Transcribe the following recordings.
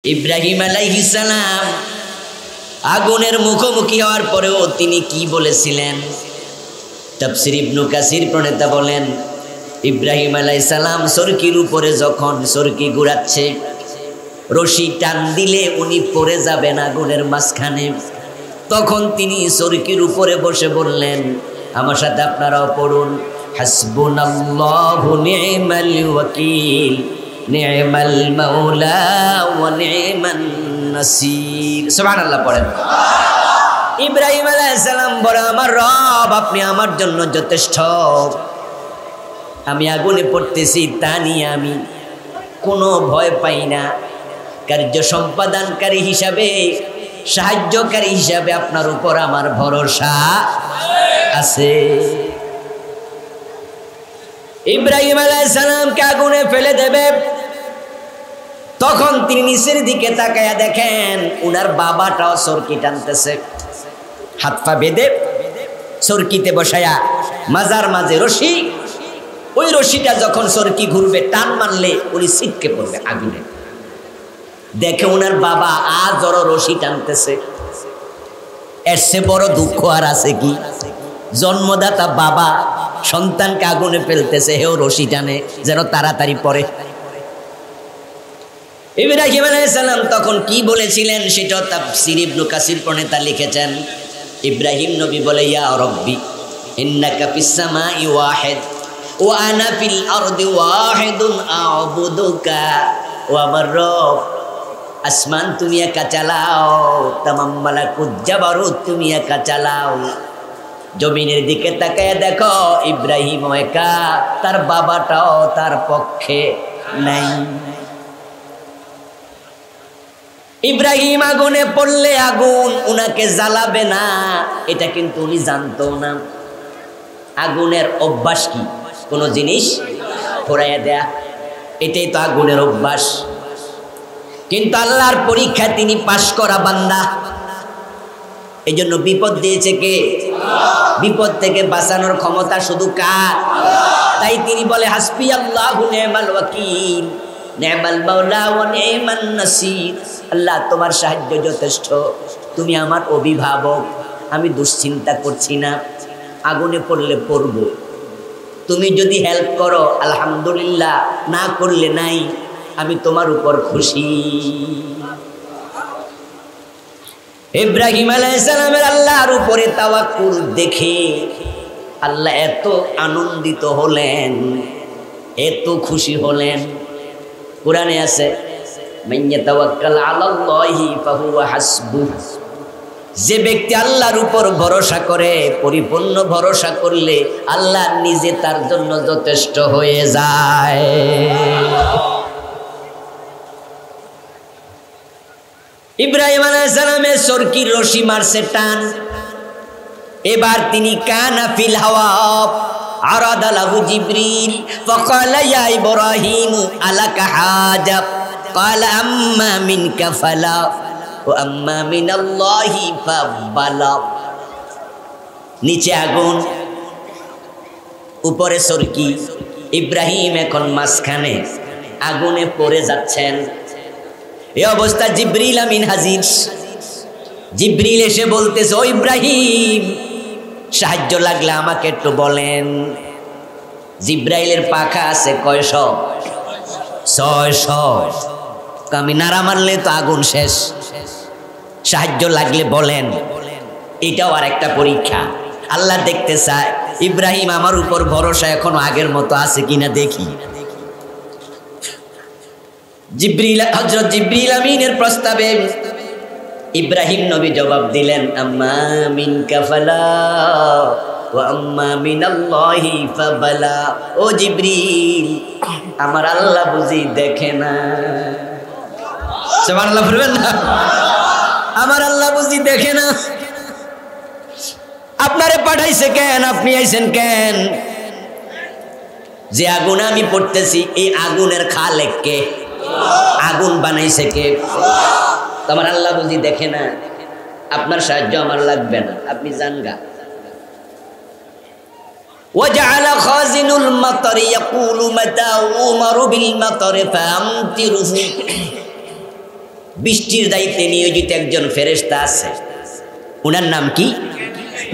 ইব্রাহিম আলাইহিস সালাম আগুনের মুখোমুখি হওয়ার পরেও তিনি কি বলেছিলেন? তাফসীর ইবনে কাসির প্রণেতা বলেন, ইব্রাহিম আলাইহিস সালাম সরকির উপরে যখন সরকি ঘুরাচ্ছে, রশি টান দিলে উনি পড়ে যাবেন আগুনের মাঝখানে। তখন তিনি সরকির উপরে বসে বললেন, আমার সাথে আপনারাও পড়ুন, হাসবুনাল্লাহু নি'মাল ওয়াকিল নি'মাল মাওলা ওয়া নি'মান নাসির। সুবহানাল্লাহ পড়েন। ইব্রাহিম আলাইহিস সালাম বলে, আমার রব আপনি আমার জন্য যথেষ্ট। আমি আগুনে পড়তেছি তা নিয়ে আমি কোনো ভয় পাই না। কার্য সম্পাদনকারী হিসাবে, সাহায্যকারী হিসাবে আপনার উপর আমার ভরসা আছে। ইব্রাহিম আলাইহিস সালামকে আগুনে ফেলে দেবে, তখন তিনি নিচের দিকে তাকায়া দেখেন উনার বাবাটাও সরকি টানতেছে, হাত পা বেঁধে সরকিতে বসায়া মাজার মাঝে রশি। ওই রশিটা যখন সরকি ঘুরবে, টান মারলে উনি ছিটকে পড়বে আগুনে। দেখে উনার বাবা আজও রশি টানতেছে। এর চেয়ে বড় দুঃখ আর আছে কি? জন্মদাতা বাবা সন্তানকে আগুনে ফেলতেছে, হেও রশি টানে যেন তাড়াতাড়ি পড়ে। ইব্রাহিম আলাইহিস সালাম তখন কি বলেছিলেন সেটা তাফসীর ইবনে কাসির প্রণেতা লিখেছেন। ইব্রাহিম নবী বলে, ইয়া রব্বি ইন্নাকা ফিস সামাই ওয়াহিদ ওয়া আনা ফিল আরদি ওয়াহিদুন আ'বুদুকা। ও আমার রব, আসমান তুমি একা চালাও, তামাম মালাকুত জাবারুত তুমি একা চালাও। জমিনের দিকে তাকায় দেখো ইব্রাহিম একা, তার বাবাটাও তার পক্ষে নাই। ইব্রাহিম আগুনে পড়লে আগুন উনাকে জ্বালাবে না, এটা কিন্তু উনি জানতো না। আগুনের অভ্যাস কি? কোনো জিনিস পোড়াইয়া দেয়া, এটাই তো আগুনের অভ্যাস। কিন্তু আল্লাহর পরীক্ষা তিনি পাশ করা বান্দা, এই জন্য বিপদ দিয়েছে কে? বিপদ থেকে বাঁচানোর ক্ষমতা শুধু কার? তাই তিনি বলে, হাসবি আল্লাহু নি'মাল ওয়াকিল নি'মাল মাওলা ওয়া নি'মান নাসির। আল্লাহ তোমার সাহায্য যথেষ্ট, তুমি আমার অভিভাবক, আমি দুশ্চিন্তা করছি না। আগুনে পড়লে পড়ব, তুমি যদি হেল্প করো আলহামদুলিল্লাহ, না করলে নাই, আমি তোমার উপর খুশি। ইব্রাহিম আলাইহিস সালামের আল্লাহর উপরে তাওয়াক্কুল দেখে আল্লাহ এত আনন্দিত হলেন, এত খুশি হলেন। কোরআনে আছে, মান ইয়াতাওয়াক্কাল আলাল্লাহি ফাহুয়া হাসবুহ। যে ব্যক্তি আল্লাহর উপর ভরসা করে, পরিপূর্ণ ভরসা করলে আল্লাহ নিজে তার জন্য যথেষ্ট হয়ে যায়। ইব্রাহিম আলাইহিস সালামের সরকির রশি মারছে টান। এবার তিনি কানা ফিল হাওয়া আরাদা লাহু জিবরিল ফাকালা ইয়া ইব্রাহিম আলাকা হাজা ক্বালা আম্মা মিনকা ফালা ওয়া আম্মা মিনাল্লাহি ফাবালা। নিচে আগুন, উপরে সরকি, ইব্রাহিম এখন মাঝখানে আগুনে পড়ে যাচ্ছেন। এই অবস্থা জিবরিল আমিন হাজির। জিবরিল এসে বলতেছে, ও ইব্রাহিম, সাহায্য লাগলে আমাকে একটু বলেন। জিব্রাইলের পাখা আছে কয়শ? 600। আমি নাড়া মারলে তো আগুন শেষ। সাহায্য লাগলে বলেন। এটাও আর একটা পরীক্ষা। আল্লাহ দেখতে চায় ইব্রাহিম আমার উপর ভরসা এখনো আগের মতো আছে কিনা দেখি। জিবরিল, হযরত জিবরিল আমিনের প্রস্তাবে ইব্রাহিম নবী জবাব দিলেন, আম্মা মিনকা ফালা ওয়া আম্মা মিনাল্লাহি ফাবালা। ও জিবরিল, আমার আল্লাহ বুঝি দেখে না? সুবহানাল্লাহ বলবেন না? আমার আল্লাহ বুঝি দেখে না? আপনারে পাঠাইছে কেন? আপনি আইছেন কেন? যে আগুনে আমি পড়তেছি, এই আগুনের খালেক কে? আগুন বানাইছে কে? তোমার আল্লাহ বুঝি দেখে না? আপনার সাহায্য আমার লাগবে না, আপনি যান গা। وجعل خازن المطر يقول متى أمر بالمطر فأمطره বৃষ্টির দায়িত্বে নিয়োজিত একজন ফেরেশতা আছে, ওনার নাম কি?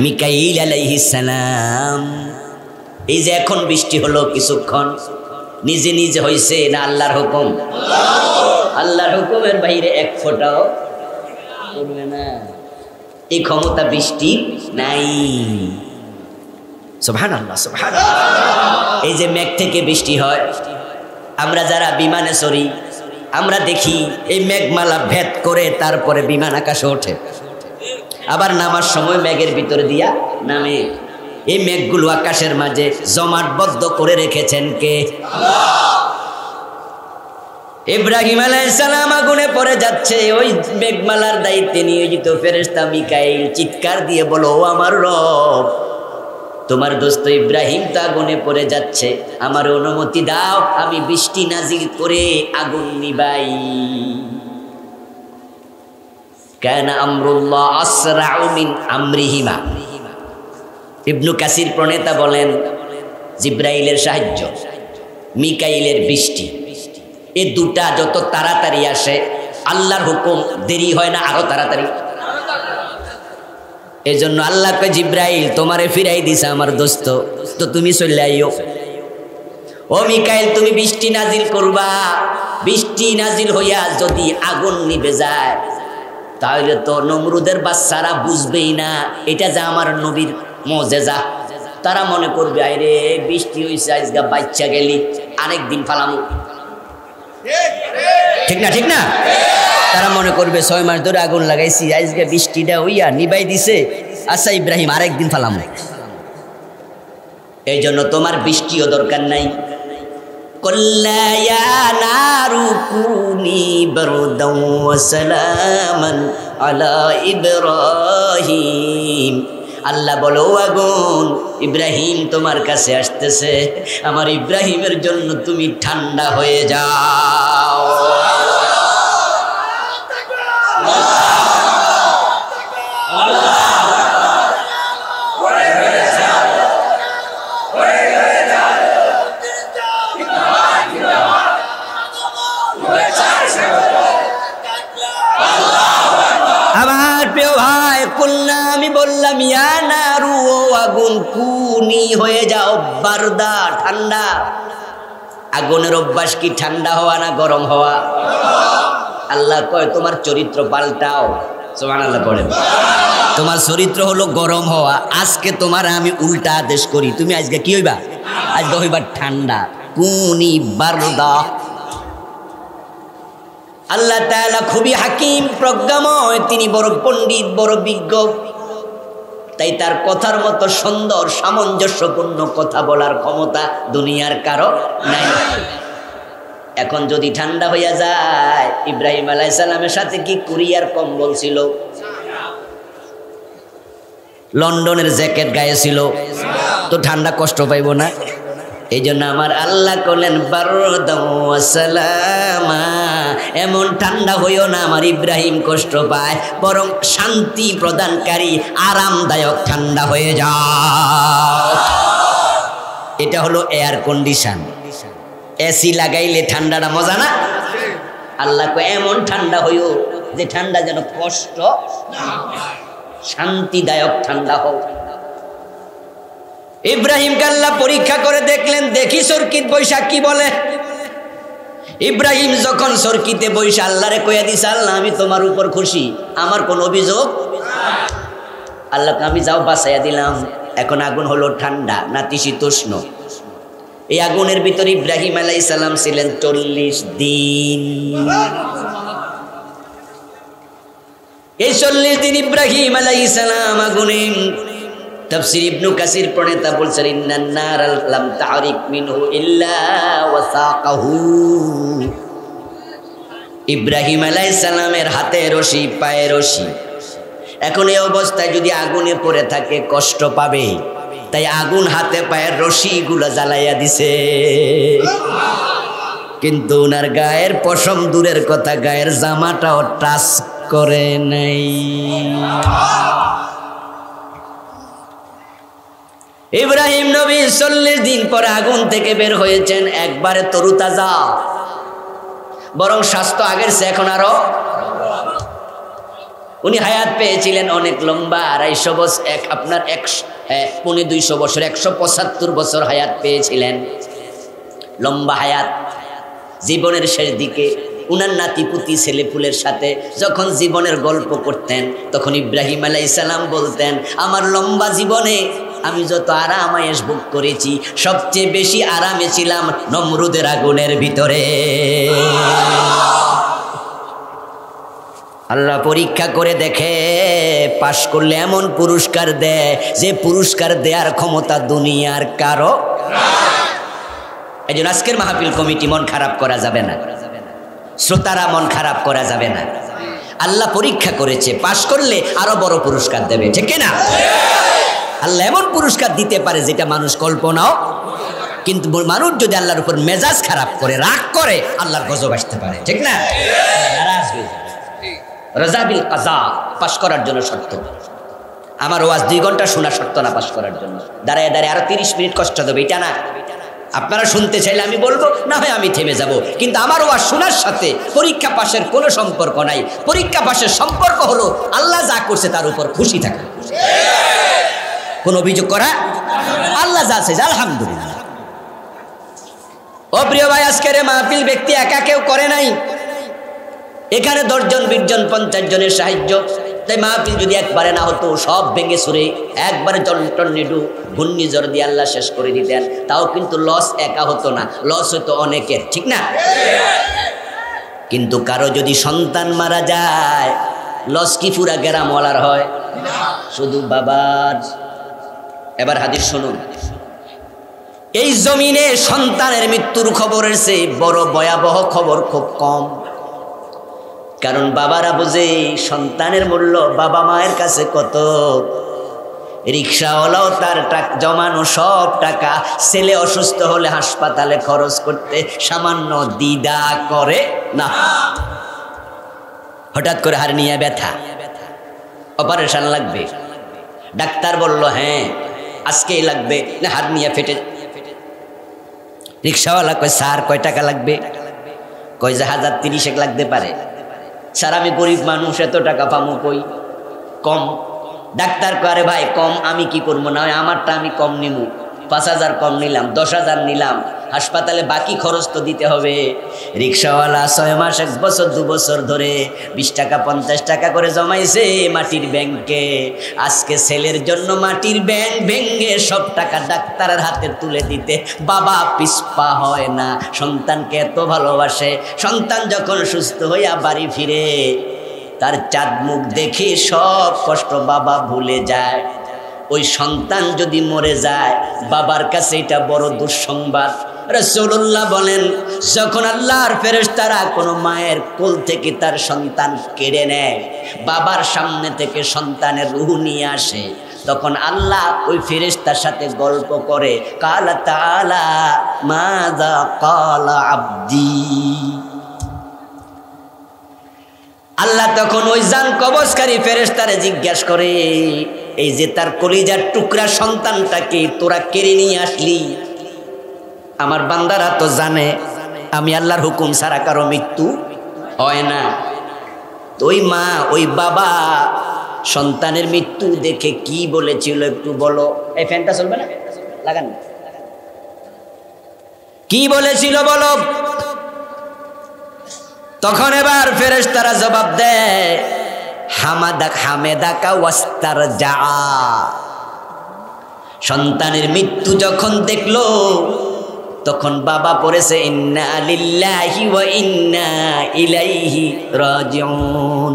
মিকাইল আলাইহিস সালাম। এই যে এখন বৃষ্টি হলো কিছুক্ষণ, নিজে নিজে হয়েছে না আল্লাহর হুকুম? আল্লাহর হুকুমের বাইরে এক ফোঁটাও পড়বে না, এই ক্ষমতা বৃষ্টির নাই। সুবহানাল্লাহ, সুবহানাল্লাহ। এই যে মেঘ থেকে বৃষ্টি হয়, আমরা যারা বিমানে চড়ি আমরা দেখি এই মেঘমালা ভেদ করে তারপরে বিমান আকাশে ওঠে, আবার নামার সময় মেঘের ভিতরে দিয়া নামে। এই মেঘগুলো আকাশের মাঝে জমাটবদ্ধ করে রেখেছেন কে? ইব্রাহিম আলাইহিস সালাম আগুনে পড়ে যাচ্ছে, ওই মেঘমালার দায়িত্বে নিয়োজিত ফেরেশতা মিকাইল চিৎকার দিয়ে বলো, ও আমার রব, তোমার দোস্ত ইব্রাহিম তো আগুনে পড়ে যাচ্ছে, আমার অনুমতি দাও, আমি বৃষ্টি নাজিল করে আগুন নিবাই। কানা আমরুল্লাহ আসরাউ মিন আমরিহিমা। ইবনু কাসির প্রণেতা বলেন, জিব্রাইলের সাহায্য, মিকাইলের বৃষ্টি, এই দুটা যত তাড়াতাড়ি আসে আল্লাহর হুকুম দেরি হয় না, আরো তাড়াতাড়ি। এই জন্য আল্লাহ কয়, জিব্রাইল তোমারে ফিরাই দিছে আমার দোস্ত, তো তুমি চলে আইও। ও মিকাইল, তুমি বৃষ্টি নাজিল করবা, বৃষ্টি নাজিল হইয়া যদি আগুন নিভে যায় তাহলে তো নমরুদের বাচ্চারা বুঝবেই না এটা যে আমার নবীর মুজিজা। তারা মনে করবে, আরে বৃষ্টি হইছে আজকে বাচ্চা গেলি, আরেকদিন ফালামু। ঠিক না? ঠিক না? তারা মনে করবে 6 মাস ধরে আগুন লাগাইছি, আজকে বৃষ্টিটা হইয়া নিবাই দিছে, আচ্ছা ইব্রাহিম আরেকদিন ফালামু। এই জন্য তোমার বৃষ্টিও দরকার নাই। কুল্লা ইয়া নারু কুনি বারদাও ওয়া সালামান আলা ইব্রাহিম। আল্লাহ বলো, আগুন ইব্রাহিম তোমার কাছে আসতেছে, আমার ইব্রাহিমের জন্য তুমি ঠান্ডা হয়ে যাও। আমার প্রিয় ভাই, কুল্লা আমি বললাম, ইয়া নারু, ও আগুন, কুনি হয়ে যাও বারদা, ঠান্ডা। আগুনের অভ্যাস কি ঠান্ডা হওয়া না গরম হওয়া? আল্লাহ কয় তোমার চরিত্র পাল্টাও। সুবহানাল্লাহ পড়েন। তোমার চরিত্র হলো গরম হওয়া, আজকে তোমার আমি উল্টা আদেশ করি, তুমি আজকে কি হইবা? আজকে হইবা ঠান্ডা। কুনি বারদা। আল্লাহ তাআলা খুবই হাকিম, প্রজ্ঞাময়, তিনি বড় পণ্ডিত, বড় বিজ্ঞ, তাই তার কথার মতো সুন্দর সামঞ্জস্যপূর্ণ কথা বলার ক্ষমতা দুনিয়ার কারো নাই। এখন যদি ঠান্ডা হইয়া যায়, ইব্রাহিম আলাইহিস সালামের সাথে কি কুরিয়ার কম্বল ছিল? লন্ডনের জ্যাকেট গায়ে ছিল, তো ঠান্ডা কষ্ট পাইব না? এই জন্য আমার আল্লাহ করলেন বারদাও ওয়া সালামা, এমন ঠান্ডা হইও না আমার ইব্রাহিম কষ্ট পায়, বরং শান্তি প্রদানকারী আরামদায়ক ঠান্ডা হয়ে যাও। এটা হলো এয়ার কন্ডিশন। এসি লাগাইলে ঠান্ডাটা মজা না? আল্লাহ কয় এমন ঠান্ডা হইও যে ঠান্ডা যেন কষ্ট, শান্তিদায়ক ঠান্ডা হোক। ইব্রাহিমকে আল্লাহ পরীক্ষা করে দেখলেন, দেখি সরকিত বৈশা কি বলে। ইব্রাহিম যখন সরকিতে বৈশা আল্লাহরে কইয়া দিছে, আল্লাহ আমি তোমার উপর খুশি, আমার কোন অভিযোগ। আল্লাহকে আমি যাও বাঁচাইয়া দিলাম। এখন আগুন হলো ঠান্ডা, নাতিশীতোষ্ণ। এই আগুনের ভিতরে ইব্রাহিম আলাইহিস সালাম ছিলেন 40 দিন। এই 40 দিন ইব্রাহিম আলাইহিস সালাম আগুনে। তাফসীর ইবনু কাসির প্রণেতা বলছেন, ইন্নান নার লাম তারিক মিনহু ইল্লা ওয়াসাকাহু। ইব্রাহিম আলাইহিস সালামের হাতে রশি, পায়ে রশি। এখন এই অবস্থায় যদি আগুনে পড়ে থাকে কষ্ট পাবে, তাই আগুন হাতে পায়ের রশিগুলো জ্বালাইয়া দিছে। কিন্তু ওনার গায়ের পশম দূরের কথা, গায়ের জামাটাও টাচ করে নাই। ইব্রাহিম নবী 40 দিন পরে আগুন থেকে বের হয়েছেন, একবারে তরুতাজা, বরং স্বাস্থ্য আগের চেয়ে এখন আরো উনি হায়াত পেয়েছিলেন অনেক লম্বা, 250 বছর, আপনার 100 বছর, 175 বছর হায়াত পেয়েছিলেন, লম্বা হায়াত। জীবনের শেষ দিকে উনার নাতিপুতি ছেলেপুলের সাথে যখন জীবনের গল্প করতেন, তখন ইব্রাহিম আলাইহিস সালাম বলতেন, আমার লম্বা জীবনে আমি যত আরাম আয়েশ ভোগ করেছি, সবচেয়ে বেশি আরামে ছিলাম নমরুদের আগুনের ভিতরে। আল্লাহ পরীক্ষা করে দেখে, পাশ করলে এমন পুরস্কার দেয় যে পুরস্কার দেওয়ার ক্ষমতা দুনিয়ার কারো। এই জন্য আজকের মাহফিল কমিটি মন খারাপ করা যাবে না, শ্রোতারা মন খারাপ করা যাবে না। আল্লাহ পরীক্ষা করেছে, পাশ করলে আরো বড় পুরস্কার দেবে, ঠিক না? আল্লাহ এমন পুরস্কার দিতে পারে যেটা মানুষ কল্পনাও, কিন্তু মানুষ যদি আল্লাহর উপর মেজাজ খারাপ করে, রাগ করে, আল্লাহর গজব আসতে পারে, ঠিক না? নারাজ হয়ে যাবে। রাজাবিল কাজা পাশ করার জন্য শর্ত। আমার ওয়াজ 2 ঘন্টা শোনা শর্ত না পাশ করার জন্য। দাঁড়ায় দাঁড়ায় আরো 30 মিনিট কষ্ট দেবে, এটা না। আপনারা শুনতে চাইলে আমি বলবো, না হয় আমি থেমে যাব, কিন্তু আমার ওয়াজ শোনার সাথে পরীক্ষা পাশের কোনো সম্পর্ক নাই। পরীক্ষা পাশের সম্পর্ক হলো আল্লাহ যা করছে তার উপর খুশি থাকা, কোন অভিযোগ করা, আল্লাহ যা আছে আলহামদুলিল্লাহ। ও প্রিয় ভাই, আজকের মাহফিল ব্যক্তি একা কেউ করে নাই, এখানে 10 জন 20 জন 50 জনের সাহায্য। তাই মাহফিল যদি একবারে না হতো, সব ভেঙে সুরে একবারে টর্নেডো ঘূর্ণিঝড় দিয়ে আল্লাহ শেষ করে দিতেন, তাও কিন্তু লস একা হতো না, লস হতো অনেকের, ঠিক না? কিন্তু কারো যদি সন্তান মারা যায়, লস কি পুরা গ্রামওয়ালার হয়? শুধু বাবার। এবার হাদিস শুনুন, এই জমিনে সন্তানের মৃত্যুর খবরের চেয়ে বড় ভয়াবহ খবর খুব কম। কারণ বাবারা বুঝে সন্তানের মূল্য বাবা মায়ের কাছে কত। রিক্সাওয়ালাও তার জমানো সব টাকা ছেলে অসুস্থ হলে হাসপাতালে খরচ করতে সামান্য দ্বিধা করে না। হঠাৎ করে হার্নিয়া ব্যথা, অপারেশন লাগবে, ডাক্তার বলল হ্যাঁ আজকেই লাগবে, না হার্নিয়া ফেটে। রিক্সাওয়ালা কয় স্যার কয় টাকা লাগবে? কয় যে 1030 লাগতে পারে। স্যার আমি গরিব মানুষ, এত টাকা পামু কই, কম। ডাক্তার কয় ভাই কম আমি কি করবো, না আমারটা আমি কম নিমু, 5000 কম নিলাম, 10,000 নিলাম, হাসপাতালে বাকি খরচ তো দিতে হবে। রিক্সাওয়ালা 6 মাস 1 বছর 2 বছর ধরে 20 টাকা 50 টাকা করে জমাইছে মাটির ব্যাংকে। আজকে ছেলের জন্য মাটির ব্যাংক ভেঙে সব টাকা ডাক্তারের হাতে তুলে দিতে বাবা পিছপা হয় না। সন্তানকে এত ভালোবাসে, সন্তান যখন সুস্থ হইয়া বাড়ি ফিরে, তার চাঁদ মুখ দেখে সব কষ্ট বাবা ভুলে যায়। ওই সন্তান যদি মরে যায়, বাবার কাছে এটা বড় দুঃসংবাদ। রাসূলুল্লাহ বলেন, যখন আল্লাহর ফেরেশতারা কোনো মায়ের কোল থেকে তার সন্তান কেড়ে নেয়, বাবার সামনে থেকে সন্তানের রূহ নিয়ে আসে, তখন আল্লাহ ওই ফেরেশতার সাথে গল্প করে, কালা তাআলা মাযা ক্বালা আবদি। আল্লাহ তখন ওই জান কবজকারী ফেরেশতারে জিজ্ঞাসা করে, এই যে তার কলিজার টুকরা সন্তানটাকে তোরা কেড়ে নিয়ে আসলি, আমার বান্দারা তো জানে আমি আল্লাহর হুকুম ছাড়া কারো মৃত্যু হয় না। তো ওই মা ওই বাবা সন্তানের মৃত্যু দেখে কি বলেছিল একটু বলো। এই ফ্যানটা চলবে না, লাগান। কি বলেছিল বলো? তখন এবার ফেরেশতারা জবাব দেয়, হামেদাকা ওয়াস্তারজা। সন্তানের মৃত্যু যখন দেখলো, তখন বাবা পড়েছে ইন্না লিল্লাহি ওয়া ইন্না ইলাইহি রাজিউন।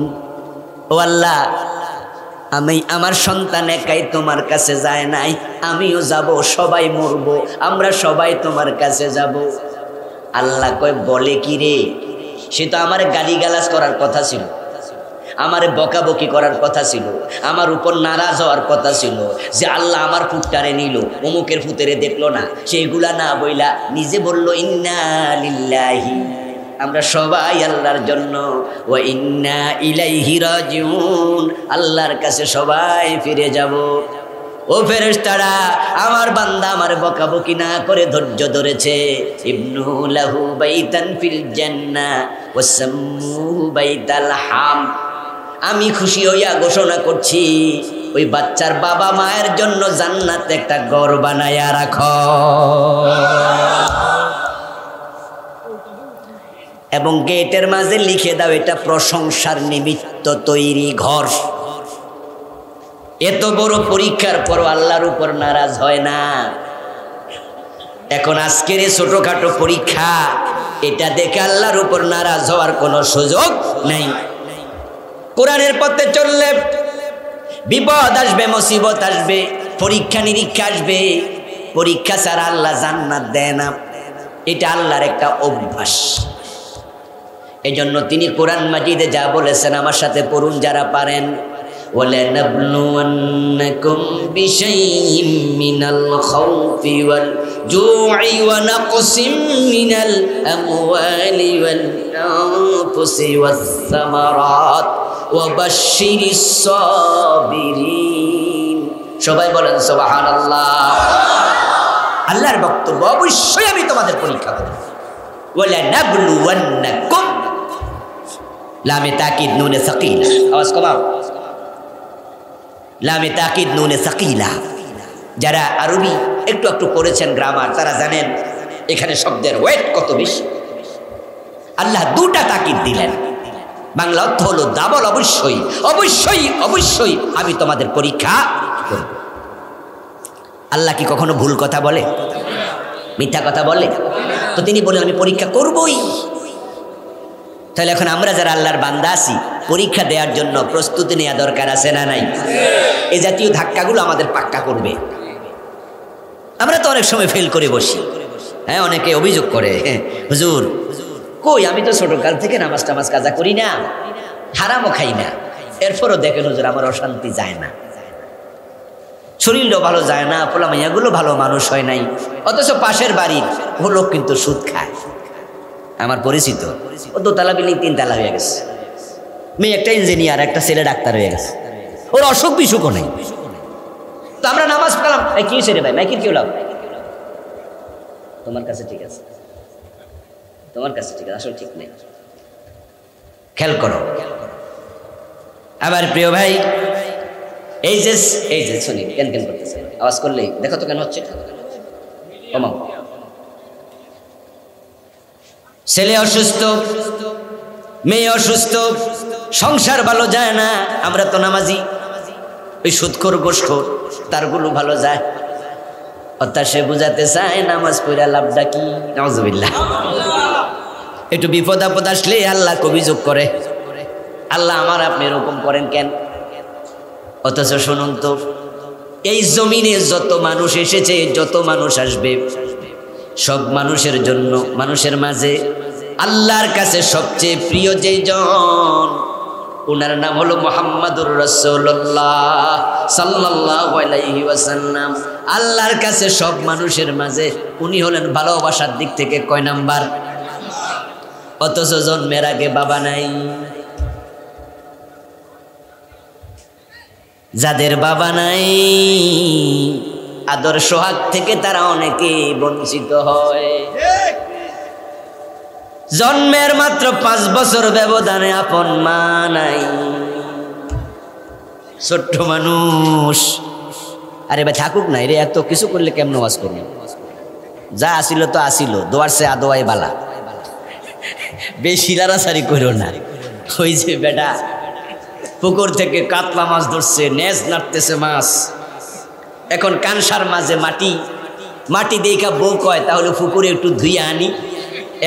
ও আল্লাহ, আমি আমার সন্তান একাই তোমার কাছে যায় নাই, আমিও যাব, সবাই মরব, আমরা সবাই তোমার কাছে যাব। আল্লাহ কয় বলে কি রে, সে তো আমার গালিগালাজ করার কথা ছিল, আমার বকাবকি করার কথা ছিল, আমার উপর নারাজ হওয়ার কথা ছিল, যে আল্লাহ আমার ফুটটারে নিল, অমুকের ফুতেরে দেখলো না, সেইগুলা না বইলা নিজে বলল ইন্না লিল্লাহি, আমরা সবাই আল্লাহর জন্য, ওয়া ইন্না ইলাইহি রাজিউন, আল্লাহর কাছে সবাই ফিরে যাব। ও ফেরেশতারা, আমার বান্দা আমার বকাবকি না করে ধৈর্য ধরেছে। ইবনু লাহু বাইতান ফিল জান্নাহ ওয়া সাম্মুহু বাইতাল হাম। আমি খুশি হইয়া ঘোষণা করছি ওই বাচ্চার বাবা মায়ের জন্য জান্নাতে একটা ঘর বানায়া রাখো এবং গেটের মাঝে লিখে দাও এটা প্রশংসার নিমিত্ত তৈরি ঘর। এত বড় পরীক্ষার পর আল্লাহর উপর নারাজ হয় না। এখন আজকের এই ছোটখাটো পরীক্ষা, এটা দেখে আল্লাহর উপর নারাজ হওয়ার কোনো সুযোগ নেই। কোরআনের পথে চললে বিপদ আসবে, মুসিবত আসবে, পরীক্ষা নিরীক্ষা আসবে। পরীক্ষা ছাড়া আল্লাহ জান্নাত দেয় না, এটা আল্লাহর একটা অভ্যাস। এই জন্য তিনি কোরআন মাজিদে যা বলেছেন আমার সাথে পড়ুন যারা পারেন। وَلَنَبْلُوَنَّكُمْ بِشَيْءٍ مِّنَ الْخَوْفِ وَالْجُوعِ وَنَقْصٍ مِّنَ الْأَمْوَالِ وَالْأَنفُسِ وَالثَّمَرَاتِ وَبَشِّرِ الصَّابِرِينَ। সবাই বলেন সুবহানাল্লাহ। আল্লাহর বক্তব্য, অবশ্যই আমি তোমাদের পরীক্ষা করব। وَلَنَبْلُوَنَّكُمْ লামে তাকিদ নুনে সাকিলা, আওয়াজ কমাও। লামে তাকিদ নুনে সাকিলা, যারা আরবি একটু একটু পড়েছেন গ্রামার তারা জানেন এখানে শব্দের ওয়েট কত বেশি। আল্লাহ দুটা তাকিদ দিলেন, বাংলা অর্থ হলো ডাবল, অবশ্যই অবশ্যই অবশ্যই আমি তোমাদের পরীক্ষা করব। আল্লাহ কি কখনো ভুল কথা বলে, মিথ্যা কথা বলে? তো তিনি বলেন আমি পরীক্ষা করবই। তাহলে এখন আমরা যারা আল্লাহর বান্দা আছি, পরীক্ষা দেওয়ার জন্য প্রস্তুতি নেওয়া দরকার আছে না নাই? এই জাতীয় ধাক্কাগুলো আমাদের পাক্কা করবে। আমরা তো অনেক সময় ফেল করে বসি। হ্যাঁ, অনেকে অভিযোগ করে, হুজুর কই আমি তো ছোটকাল থেকে নামাজ টামাজ কাজা করি না, হারামও খাই না, এরপরও দেখেন হুজুর আমার অশান্তি যায় না, শরীরও ভালো যায় না, পোলা মাইয়াগুলো ভালো মানুষ হয় নাই, অথচ পাশের বাড়ির লোক কিন্তু সুদ খায়। আমার পরিচিত, ও দোতলা বিল্ডিং 3 তালা হয়ে গেছে, মেয়ে একটা ইঞ্জিনিয়ার, একটা ছেলে ডাক্তার হয়ে গেছে, ওর অসুখ বিসুখও নেই। তো আমরা নামাজ পড়লাম, কি হয়েছে রে ভাই, মাইকির কেউ লাভ, তোমার কাছে ঠিক আছে, তোমার কাছে ঠিক আছে, আসলে ঠিক নেই, খেয়াল করো। আবার প্রিয় ভাই, এই যে শুনি কেন কেন করতেছে, আওয়াজ করলেই দেখো তো কেন হচ্ছে, কমাও। ছেলে অসুস্থ, মেয়ে অসুস্থ, সংসার ভালো যায় না, আমরা তো নামাজি, ওই সুদখোর গোশখোর তারগুলো ভালো যায়। অর্থাৎ সে বুঝাতে চায় নামাজ পড়া লাভটা কি। নাউজুবিল্লাহ। একটু বিপদ আপদ আসলে আল্লাহ অভিযোগ করে, আল্লাহ আমার আপনি এরকম করেন কেন? অথচ শুনুন তো, এই জমিনে যত মানুষ এসেছে, যত মানুষ আসবে, সব মানুষের জন্য, মানুষের মাঝে আল্লাহর কাছে সবচেয়ে প্রিয় যেজন, ওনার নাম হলো মুহাম্মাদুর রাসূলুল্লাহ সাল্লাল্লাহু আলাইহি ওয়াসাল্লাম। আল্লাহর কাছে সব মানুষের মাঝে উনি হলেন ভালোবাসার দিক থেকে কয় নাম্বার? অথচ জন্মের আগে বাবা নাই। যাদের বাবা নাই, আদর সোহাগ থেকে তারা অনেকে বঞ্চিত হয়। জন্মের মাত্র 5 বছর ব্যবধানে আপন মা নাই, ছোট্ট মানুষ। আরে ভাই থাকুক নাই রে, এত কিছু করলে কেমন ওয়াজ করবো? যা আসিল তো আসিল, দোয়ার সে আদোয়াই বালা, বেশি লাড়াছাড়ি করো না। ওই যে বেটা পুকুর থেকে কাতলা মাছ ধরছে, নেজ নাড়তেছে মাছ, এখন কানসার মাঝে মাটি দেখা বউ কয় তাহলে পুকুরে একটু ধুইয়া আনি,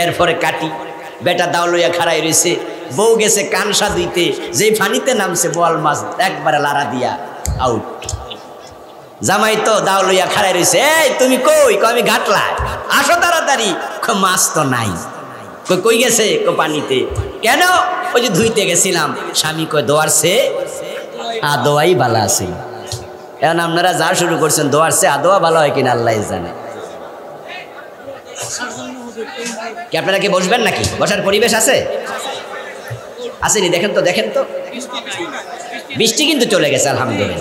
এরপরে কাটি। বেটা দাও লইয়া খাড়াই রয়েছে, বউ গেছে কানসা ধুইতে, যেই পানিতে নামছে বোয়াল মাছ একবারে লাড়া দিয়া আউট। জামাই তো দাও লইয়া খাড়াই রয়েছে, এই তুমি কই? আমি ঘাটলায়, আসো তাড়াতাড়ি। মাছ তো নাই। কই গেছে? পানিতে। কেন? ওই যে ধুইতে গেছিলাম। স্বামী কয় দোয়ার সে আদোয়াই ভালো আছে। এখন আপনারা যা শুরু করছেন, দোয়ার সে আদোয়া ভালো হয় কিনা আল্লাহ জানে। কি আপনারা কি বসবেন নাকি? বসার পরিবেশ আছে? আসেনি? দেখেন তো বৃষ্টি কিন্তু চলে গেছে আলহামদুলিল্লাহ।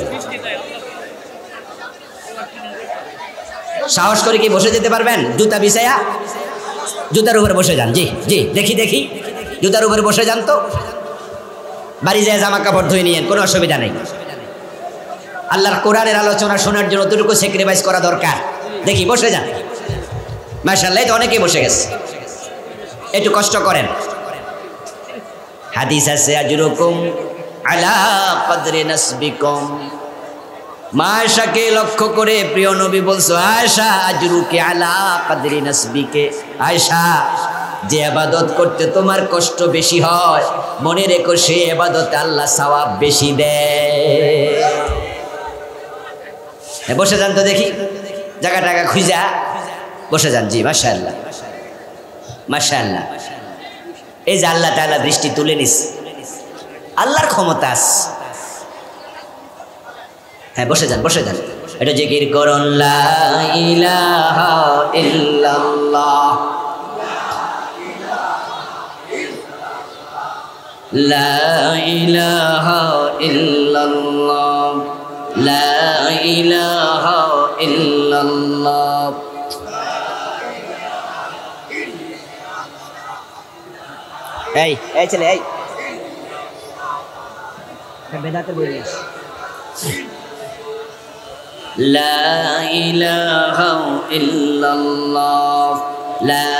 সাহস করে কি বসে যেতে পারবেন? জুতা বিছায়া জুতার উপরে বসে যান। জি দেখি জুতার উপরে বসে যান তো। বাড়ি যায় জামা কাপড় ধুয়ে নিয়েন, কোনো অসুবিধা নেই। আল্লাহর কোরআনের আলোচনা শোনার জন্য অতটুকু স্যাক্রিফাইস করা দরকার। দেখি বসে যান, মাশাআল্লাহ তো অনেকেই বসে গেছে, একটু কষ্ট করেন। হাদিস আছে আজরুকুম আলা কদরি নাসবিকুম। মা আয়েশাকে লক্ষ্য করে প্রিয় নবী বলছো, আয়েশা আজরুকি আলা কদরি নাসবিকে, আয়েশা যে ইবাদত করতে তোমার কষ্ট বেশি হয়, মনে রেখো সেই ইবাদতে আল্লাহ সওয়াব বেশি দেয়। বসে যান তো দেখি, জায়গা টাকা খুঁজা বসে যান। জি মাশাআল্লাহ মাশাআল্লাহ। এই যে আল্লাহ তাআলা বৃষ্টি তুলে নিস, আল্লাহর ক্ষমতা আছে। হ্যাঁ বসে যান বসে যান, এটা জিকির করুন, লা ইলাহা ইল্লাল্লাহ লা ইলাহা ইল্লাল্লাহ লা ইলাহা ইল্লাল্লাহ। এই এই ছেলে, এই বেদাতে বলিস, লা ইলাহা ইল্লাল্লাহ লা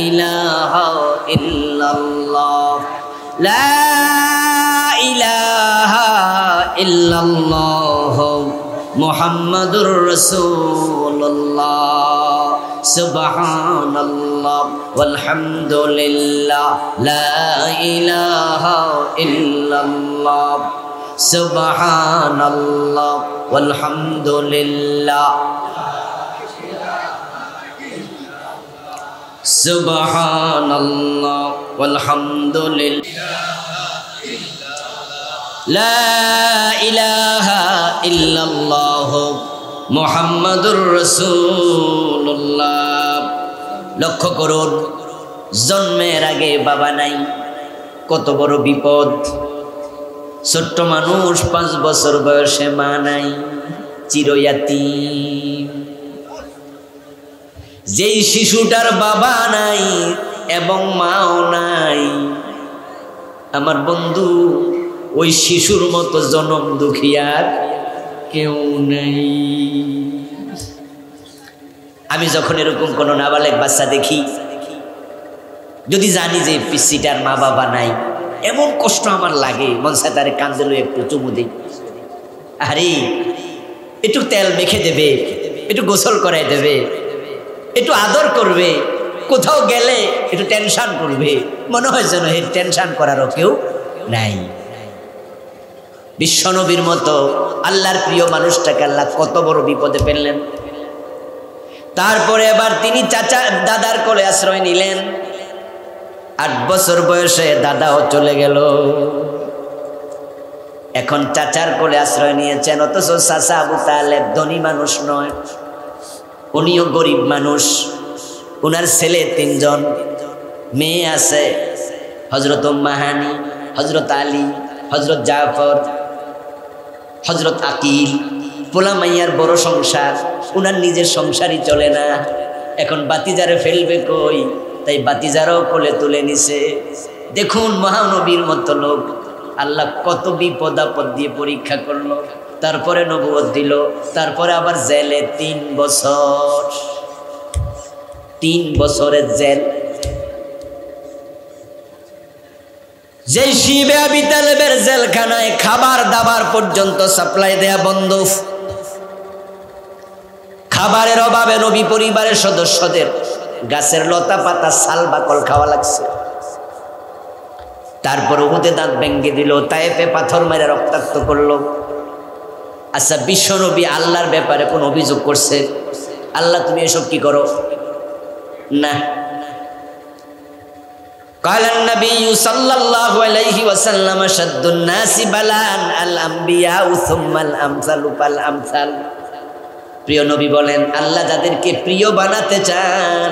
ইলাহা ইল্লাল্লাহ লা ইলাহা ইল্লাল্লাহ মুহাম্মাদুর রাসূলুল্লাহ সুবহানাল্লাহ ওয়ালহামদুলিল্লাহ লা ইলাহা ইল্লাল্লাহ সুবহানাল্লাহ ওয়ালহামদুলিল্লাহ সুবহানাল্লাহ ওয়ালহামদুলিল্লাহ লা ইলাহা ইল্লাল্লাহ মুহাম্মাদুর রাসূলুল্লাহ। লক্ষ্য করুন, জন্মের আগে বাবা নাই, কত বড় বিপদ। ছোট্ট মানুষ, 5 বছর বয়সে মা নাই, চিরয়াতীম। যেই শিশুটার বাবা নাই এবং মাও নাই, আমার বন্ধু, ওই শিশুর মতো জনম দুঃখিয়ার কেউ নেই। আমি যখন এরকম কোনো নাবালেক বাচ্চা দেখি, যদি জানি যে পিসিটার মা বাবা নাই, এমন কষ্ট আমার লাগে, মন চায় তারে কান্দে লয়ে একটু চুমু দিই। আরে একটু তেল মেখে দেবে, একটু গোসল করাই দেবে, একটু আদর করবে, কোথাও গেলে একটু টেনশন করবে, মনে হয় যেন এর টেনশন করারও কেউ নাই। বিশ্বনবীর মতো আল্লাহর প্রিয় মানুষটাকে আল্লাহ কত বড় বিপদে ফেললেন। তারপরে এবার তিনি চাচা দাদার কোলে আশ্রয় নিলেন। 8 বছর বয়সে দাদাও চলে গেল, এখন চাচার কোলে আশ্রয় নিয়েছেন। অথচ চাচা আবু তালেব ধনী মানুষ নয়, উনিও গরিব মানুষ। উনার ছেলে 3 জন, মেয়ে আছে হযরত উম্মে হানি, হযরত আলী, হযরত জাফর, হযরত আকিল। পোলা মাইয়ার বড় সংসার, উনার নিজের সংসারই চলে না। এখন বাতিজারে ফেলবে কই, তাই বাতিজারও কোলে তুলে নিছে। দেখুন মহানবীর মতো লোক আল্লাহ কত বিপদ আপদ দিয়ে পরীক্ষা করলো, তারপরে নবুয়ত দিল, তারপরে আবার জেলে 3 বছর। 3 বছরের জেল। যে শিবে আবি তালেবের জেলখানায় খাবার দাবার পর্যন্ত সাপ্লাই দেয়া বন্ধ। খাবারের অভাবে নবী পরিবারের সদস্যদের গাছের লতা পাতা ছাল বাকল খাওয়া লাগছে। তারপর উহুদে দাঁত ভেঙে দিল, তায়েফে পাথর মেরে রক্তাক্ত করলো। আচ্ছা, বিশ্ব নবী আল্লাহর ব্যাপারে কোন অভিযোগ করছে? আল্লাহ তুমি এসব কি করো? না। قال النبي صلى الله عليه وسلم شد الناس بلاء الانبياء ثم الامثل فالامثل। প্রিয় নবী বলেন, আল্লাহ যাদেরকে প্রিয় বানাতে চান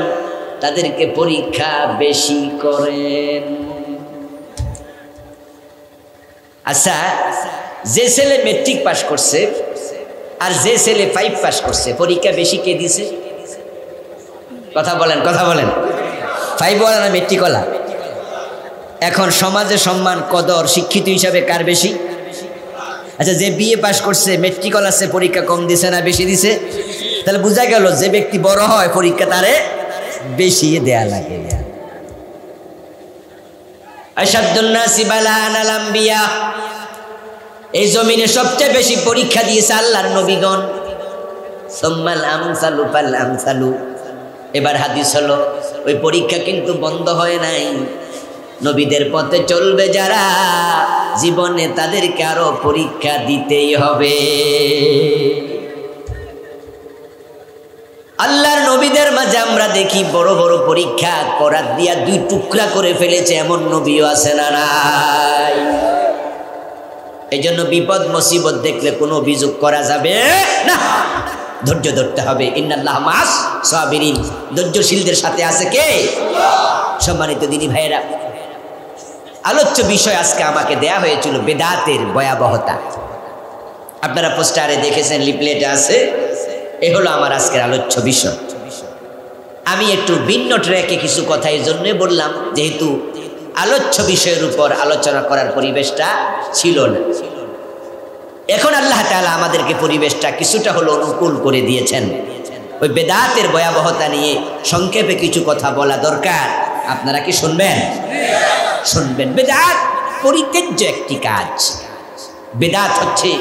তাদেরকে পরীক্ষা বেশি করেন। আচ্ছা, যে ছেলে মেট্রিক পাস করছে আর যে ছেলে 5 পাস করছে, পরীক্ষা বেশি কে দিছে? কথা বলেন, কথা বলেন। 5 ওয়ালা না মেট্রিক ওয়ালা? এখন সমাজে সম্মান কদর শিক্ষিত হিসাবে কার বেশি? আচ্ছা, যে বিএ পাস করছে, মেট্রিকল আছে, পরীক্ষা কম দিছে না বেশি দিছে? তাহলে বোঝা গেল যে ব্যক্তি বড় হয় পরীক্ষা তারে বেশি দেয়া লাগে। আশাদ্দুন নাসি বালা'আন আল আম্বিয়া, এই জমিনে সবচেয়ে বেশি পরীক্ষা দিয়েছে আল্লাহর নবীগণ। সুম্মাল আমসালু ফাল আমসালু। এবার হাদিস হলো ওই পরীক্ষা কিন্তু বন্ধ হয় নাই। নবীদের পথে চলবে যারা, জীবনে তাদেরকে আরো পরীক্ষা দিতেই হবে। আল্লাহর নবীদের মাঝে আমরা দেখি বড় বড় পরীক্ষা করার দিয়া 2 টুকরা করে ফেলেছে, এমন নবীও আছে না নাই? এই জন্য বিপদ মুসিবত দেখলে কোনো অভিযোগ করা যাবে না, ধৈর্য ধরতে হবে। ইন্নাল্লাহ মাস সাবিরিন, ধৈর্যশীলদের সাথে আছে কে? সম্মানিত দিনী ভাইয়েরা, আলোচ্য বিষয় আজকে আমাকে দেয়া হয়েছিল বেদাতের ভয়াবহতা। আপনারা পোস্টারে দেখেছেন, লিফলেটে আছে, এ হলো আমার আজকের আলোচ্য বিষয়। আমি একটু ভিন্ন ট্র্যাকে কিছু কথা এই জন্য বললাম, যেহেতু আলোচ্য বিষয়ের উপর আলোচনা করার পরিবেশটা ছিল না। এখন আল্লাহ তাআলা আমাদেরকে পরিবেশটা কিছুটা হলো অনুকূল করে দিয়েছেন। ওই বেদাতের ভয়াবহতা নিয়ে সংক্ষেপে কিছু কথা বলা দরকার। আপনারা কি শুনবেন? শুনবেন। বেদাত পরিত্যাজ্য একটি কাজ। বেদাত হচ্ছে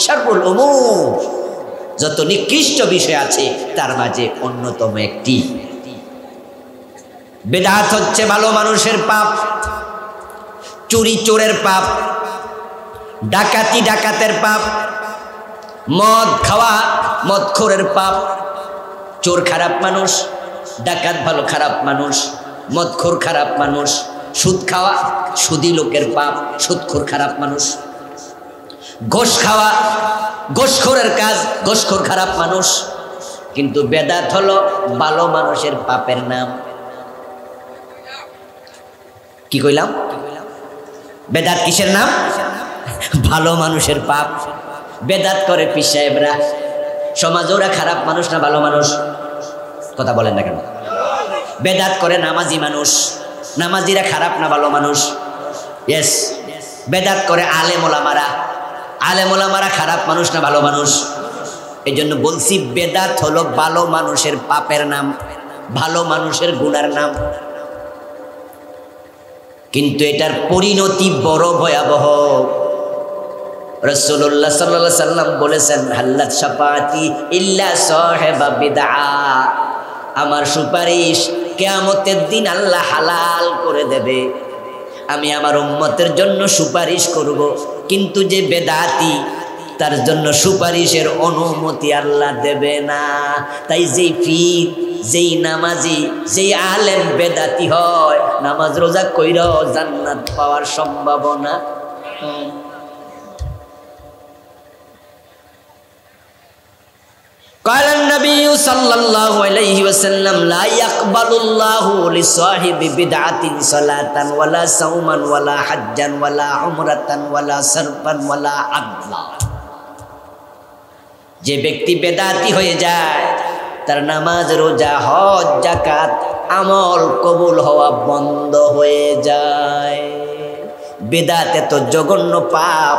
সর্বল উমুর, যত নিকৃষ্ট বিষয় আছে তার মাঝে অন্যতম একটি। বেদাত হচ্ছে ভালো মানুষের পাপ, চুরি চোরের পাপ, ডাকাতি ডাকাতের পাপ, মদ খাওয়া মদখোরের পাপ। চোর খারাপ মানুষ, ডাকাত ভালো খারাপ মানুষ, মদখোর খারাপ মানুষ, সুদ খাওয়া সুদী লোকের পাপ, সুদখোর খারাপ মানুষ। ঘোষ খাওয়া ঘোষখোরের কাজ, ঘোষখোর খারাপ মানুষ। কিন্তু বেদাত হলো ভালো মানুষের পাপের নাম। কি কইলাম? বেদাত কিসের নাম? ভালো মানুষের পাপ। বেদাত করে পীর সাহেবরা। সমাজে ওরা খারাপ মানুষ না ভালো মানুষ? কথা বলেন না কেন? বেদাত করে নামাজি মানুষ, নামাজিরা খারাপ না ভালো মানুষ? ইয়েস। বেদাত করে আলেম ওলামারা, আলেম ওলামারা খারাপ মানুষ না ভালো মানুষ? এই জন্য বলছি বেদাত হলো ভালো মানুষের পাপের নাম, ভালো মানুষের গুনার নাম। কিন্তু এটার পরিণতি বড় ভয়াবহ। রাসূলুল্লাহ সাল্লাল্লাহু আলাইহি সাল্লাম বলেছেন, হাল্লাত শাফাআতি ইল্লা সাহিবা বিদআ। আমার সুপারিশ কিয়ামতের দিন আল্লাহ হালাল করে দেবে। আমি আমার উম্মতের জন্য সুপারিশ করব, কিন্তু যে বেদাতি তার জন্য সুপারিশের অনুমতি আল্লাহ দেবে না। তাই যেই পীর, যেই নামাজি, যেই আলেম বেদাতি হয়, নামাজ রোজা কইরাও জান্নাত পাওয়ার সম্ভাবনা। قال النبي صلى الله عليه وسلم لا يقبل الله لصاحب بدعة صلاة ولا صوما ولا حجا ولا عمرة ولا صرفا ولا عدلا। যে ব্যক্তি বেদাতি হয়ে যায় তার নামাজ রোজা হজ যাকাত আমল কবুল হওয়া বন্ধ হয়ে যায়। বেদাত এত জঘন্য পাপ,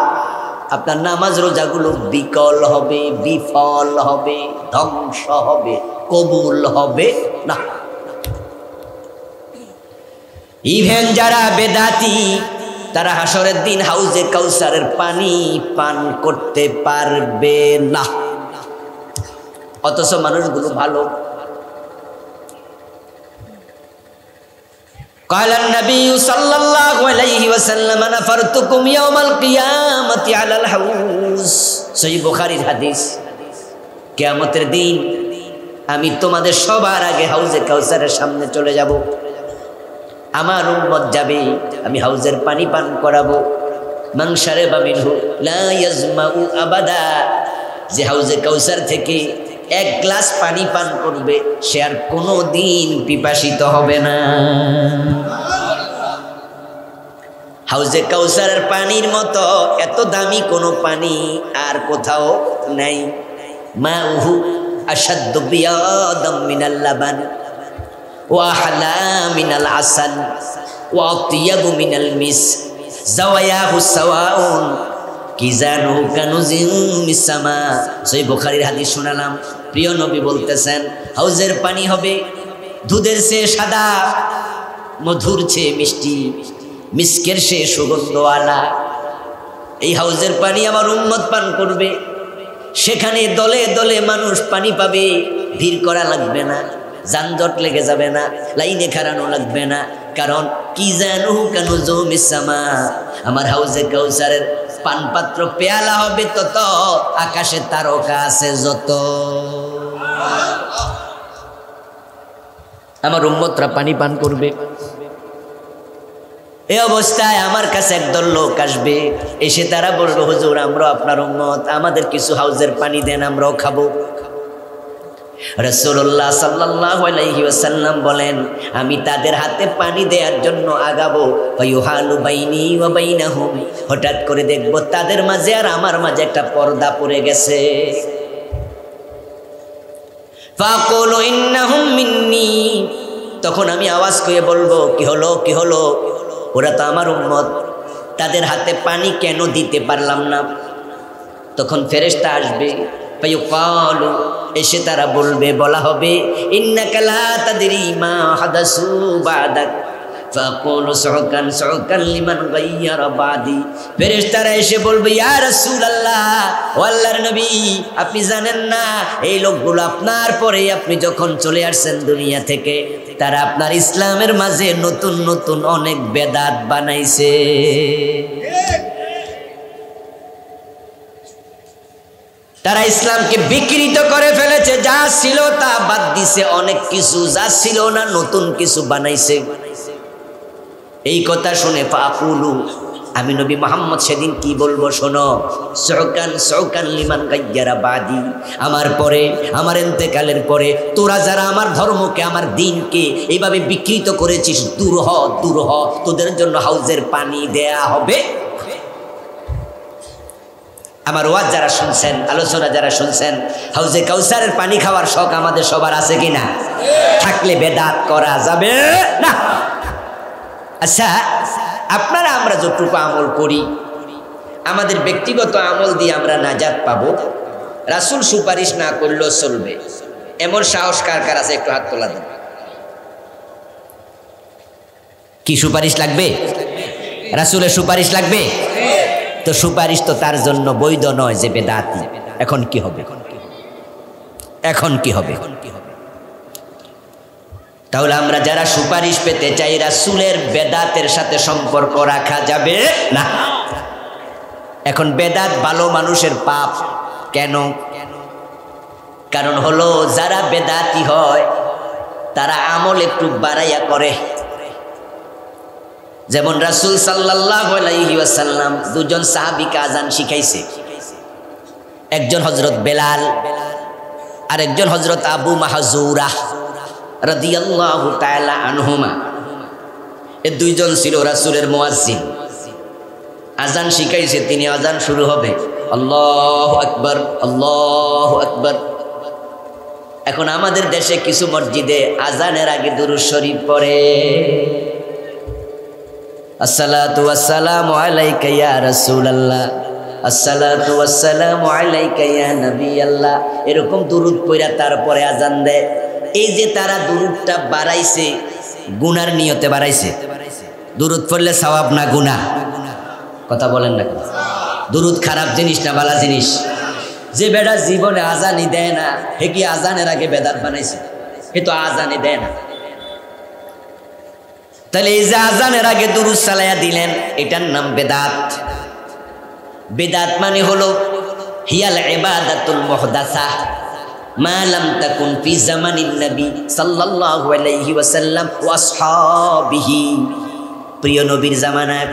আপনার নামাজ রোজাগুলো বিকল হবে, বিফল হবে, ধ্বংস হবে, কবুল হবে না। ইভেন যারা বেদাতি তারা হাসরের দিন হাউজে কাউসারের পানি পান করতে পারবে না, অথচ মানুষগুলো ভালো। قال النبي صلى الله عليه وسلم نفرتكم يوم القيامة على الحوض। সহিহ বুখারীর হাদিস। কিয়ামতের দিন আমি তোমাদের সবার আগে হাউজে কাউসারের সামনে চলে যাব। আমার উম্মত যাবে, আমি হাউজের পানি পান করাবো। মান শারিবা মিনহু লা ইয়াজমাউ আবাদা। যে হাউজে কাউসার থেকে 1 গ্লাস পানি পান করবে সে আর কোনো দিন পিপাসিত হবে না। হাউজে কাউসারের পানির মতো এত দামি কোনো পানি আর কোথাও নাই। মাউহু আশাদ্দু বিয়াদাম মিনাল লাবান ওয়া আহলা মিনাল আসাল। ওয়া আতিয়াবু মিনাল মিস জাওয়ায়াহু সাওয়াউন কিজানুহু কানুজিন মিস সামা। সহিহ বুখারীর হাদিস শোনালাম। প্রিয় নবী বলতেছেন হাউজের পানি হবে দুধের চেয়ে সাদা, মধুর চেয়ে মিষ্টি, মিসকের চেয়ে সুগন্ধওয়ালা। এই হাউজের পানি আমার উম্মত পান করবে, সেখানে দলে দলে মানুষ পানি পাবে, ভিড় করা লাগবে না, যানজট লেগে যাবে না, লাইনে খাড়ানো লাগবে না। কারণ কি জানু কানুজু মিসামা, আমার হাউজে কাউসারের পানপাত্র পেয়ালা হবে তত, আকাশে তারকা আছে যত। আমার উম্মতরা পানি পান করবে। এই অবস্থায় আমার কাছে একদল লোক আসবে, এসে তারা বলবে হুজুর আমরা আপনার উম্মত, আমাদের কিছু হাউজের পানি দেন, আমরাও খাবো। রাসূলুল্লাহ সাল্লাল্লাহু আলাইহি ওয়াসাল্লাম বলেন আমি তাদের হাতে পানি দেওয়ার জন্য আগাবো, ফায়ুহালু বাইনি ওয়া বাইনাহুম, হঠাৎ করে দেখব তাদের মাঝে আর আমার মাঝে একটা পর্দা পড়ে গেছে। ফাকুলু ইন্নাহুম মিন্নি, তখন আমি আওয়াজ করে বলবো কি হলো কি হলো, ওরা তো আমার উম্মত, তাদের হাতে পানি কেন দিতে পারলাম না? তখন ফেরেশতা আসবে, ফায়ুকালু, এসে তারা বলবে, বলা হবে ইন্নাকা লা তাদরি মা হাদাসু বাদাক ফাকুলু সুহকান সুহকান লিমান গায়্যারা বাদি। ফেরেশতারা এসে বলবে ইয়া রাসূলুল্লাহ, ও আল্লাহর নবী আপনি জানেন না এই লোকগুলো আপনার পরে আপনি যখন চলে আসছেন দুনিয়া থেকে, তারা আপনার ইসলামের মাঝে নতুন নতুন অনেক বেদাত বানাইছে। তারা ইসলামকে বিকৃত করে ফেলেছে, যা ছিল তা বাদ দিছে, অনেক কিছু যা ছিল না নতুন কিছু বানাইছে। এই কথা শুনে ফাকুলু, আমি নবী মুহাম্মদ সেদিন কি বলবো শোনো, সুহকান সুহকান লিমান গায়্যারা বাদি, আমার পরে, আমার ইন্তেকালের পরে তোরা যারা আমার ধর্মকে, আমার দ্বীনকে এইভাবে বিকৃত করেছিস, দূর হ দূর হ, তোদের জন্য হাউজের পানি দেয়া হবে। আমার ওয়াজ যারা শুনছেন, আলোচনা যারা শুনছেন, হাউজে কাউসারের পানি খাওয়ার শখ আমাদের সবার আছে কিনা? থাকলে বেদাত করা যাবে না। আচ্ছা আপনারা আমরা যতটুকু আমল করি, আমাদের ব্যক্তিগত আমল দিয়ে আমরা নাজাত পাবো, রাসূল সুপারিশ না করলেও চলবে, এমন সাহস কার কার আছে? একটু হাত তোলা দেন। কি সুপারিশ লাগবে? রাসূলের সুপারিশ লাগবে? তো সুপারিশ তো তার জন্য বৈধ নয় যে বেদাতি। এখন কি হবে? এখন কি হবে? তাহলে আমরা যারা সুপারিশ পেতে চাই, রাসূলের বেদাতের সাথে সম্পর্ক রাখা যাবে না। এখন বেদাত ভালো মানুষের পাপ কেন? কারণ হলো যারা বেদাতি হয় তারা আমল একটু বাড়াইয়া করে। যেমন রাসূল সাল্লাল্লাহু আলাইহি ওয়াসাল্লাম দুজন সাহাবীকে আযান শিখাইছে, একজন হযরত বেলাল আর একজন হযরত আবু মাহজুরা রাদিয়াল্লাহু তাআলা আনহুমা। এই দুইজন ছিল রাসূলের মুয়াজ্জিন। আযান শিখাইছে, তিনি আযান শুরু হবে আল্লাহু আকবার আল্লাহু আকবার। এখন আমাদের দেশে কিছু মসজিদে আযানের আগে দুরূদ শরীফ পড়ে, আসসালাতু ওয়াসসালামু আলাইকা ইয়া রাসূলুল্লাহ, আসসালাতু ওয়াসসালামু আলাইকা ইয়া নবিয়াল্লাহ, এরকম দুরূদ পড়া তারপরে আযান দেয়। এই যে তারা দুরূদটা বাড়াইছে, গুনার নিয়তে বাড়াইছে। দুরূদ পড়লে সওয়াব না গুনাহ? কথা বলেন না। দুরূদ খারাপ জিনিস না ভালো জিনিস? যে বেটা জীবনে আযানই দেয় না, হে কি আযানের আগে বেদাত বানাইছে? হে তো আযানই দেয় না। তাহলে এই যে আযানের আগে দুরূদ চালায়া দিলেন, এটার নাম বেদাত। বেদাত মানে হলো হিয়াল ইবাদাতুল মুহদাসা মা লাম তাকুন ফি জামানিন নবী সাল্লাল্লাহু আলাইহি ওয়াসাল্লাম ওয়া আসহাবিহি। প্রিয় নবীর জামানায়,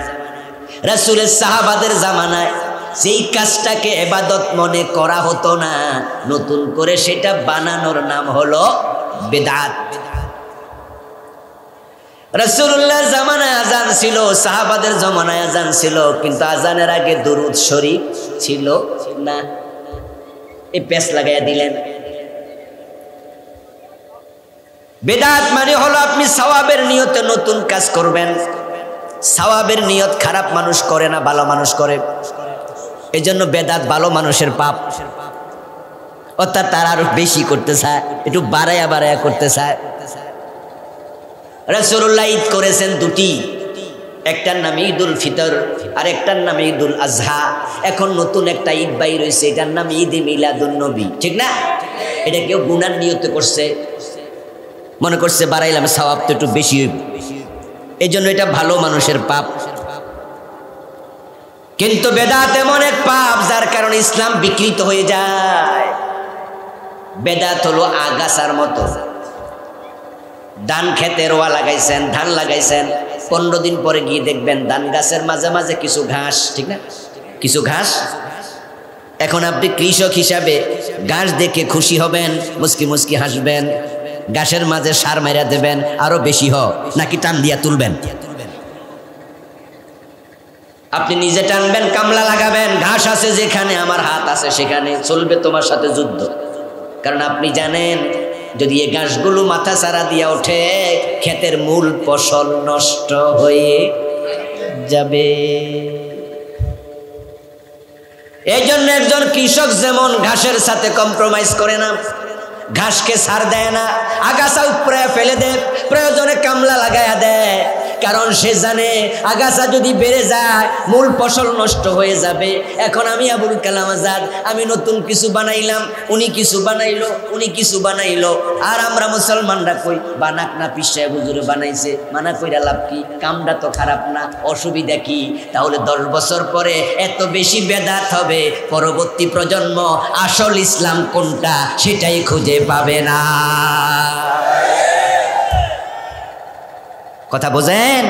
রাসূলের সাহাবাদের জামানায় যেই কাজটাকে ইবাদত মনে করা হতো না, নতুন করে সেটা বানানোর নাম হলো বেদাত। রাসূলুল্লাহর জামানায় আযান ছিল, সাহাবাদের জামানায় আযান ছিল, কিন্তু আযানের আগে দুরূদ শরীফ ছিল না। এই পেশ লাগাইয়া দিলেন। বেদাত মানে হলো আপনি সওয়াবের নিয়তে নতুন কাজ করবেন, সওয়াবের নিয়ত খারাপ মানুষ করে না, ভালো মানুষ করে। এই জন্য বেদাত ভালো মানুষের পাপ, অর্থাৎ তারা আরো বেশি করতে চায়, একটু বাড়াইয়া বাড়াইয়া করতে চায়। রাসূলুল্লাহ ঈদ করেছেন দুটি, একটার নাম ঈদুল ফিতর আর একটার নাম ঈদুল আজহা। এখন নতুন একটা ঈদ বাইর হয়েছে, এটার নাম ঈদে মিলাদুন নবী, ঠিক না? এটা কেউ গুনার নিয়তে করছে, মনে করছে বাড়াইলাম সওয়াব তো একটু বেশি হইব, এই জন্য এটা ভালো মানুষের পাপ। কিন্তু বেদাত এমন এক পাপ যার কারণে ইসলাম বিকৃত হয়ে যায়। বেদাত হলো আগাছার মতো। ধান খেতে রোয়া লাগাইছেন, ধান লাগাইছেন, 15 দিন পরে গিয়ে দেখবেন ধান গাছের মাঝে মাঝে কিছু ঘাস, ঠিক না? কিছু ঘাস। এখন আপনি কৃষক হিসাবে ঘাস দেখে খুশি হবেন, মুস্কি মুস্কি হাসবেন, ঘাসের মাঝে সার মাইরা দেবেন আরো বেশি হোক, নাকি টান দিয়া তুলবেন? আপনি নিজে টানবেন, কামলা লাগাবেন, ঘাস আছে যেখানে আমার হাত আছে সেখানে চলবে তোমার সাথে যুদ্ধ। কারণ আপনি জানেন যদি এই ঘাসগুলো মাথা ছাড়া দিয়া ওঠে, ক্ষেতের মূল ফসল নষ্ট হয়ে যাবে। এই জন্য একজন কৃষক যেমন ঘাসের সাথে কম্প্রোমাইজ করে না, ঘাসকে ছাড় দেয় না, আগাছা উপরে ফেলে দেয়, প্রয়োজনে কামলা লাগায়া দেয়, কারণ সে জানে আগাছা যদি বেড়ে যায় মূল ফসল নষ্ট হয়ে যাবে। এখন আমি আবুল কালাম আজাদ, আমি নতুন কিছু বানাইলাম, উনি কিছু বানাইলো, উনি কিছু বানাইলো, আর আমরা মুসলমানরা কই বানাক না, পিসায় হুজুরে বানাইছে, মানা কইরা লাভ কি? কামটা তো খারাপ না, অসুবিধা কি? তাহলে 10 বছর পরে এত বেশি বেদাত হবে, পরবর্তী প্রজন্ম আসল ইসলাম কোনটা সেটাই খুঁজে পাবে না। কথা বোঝেন?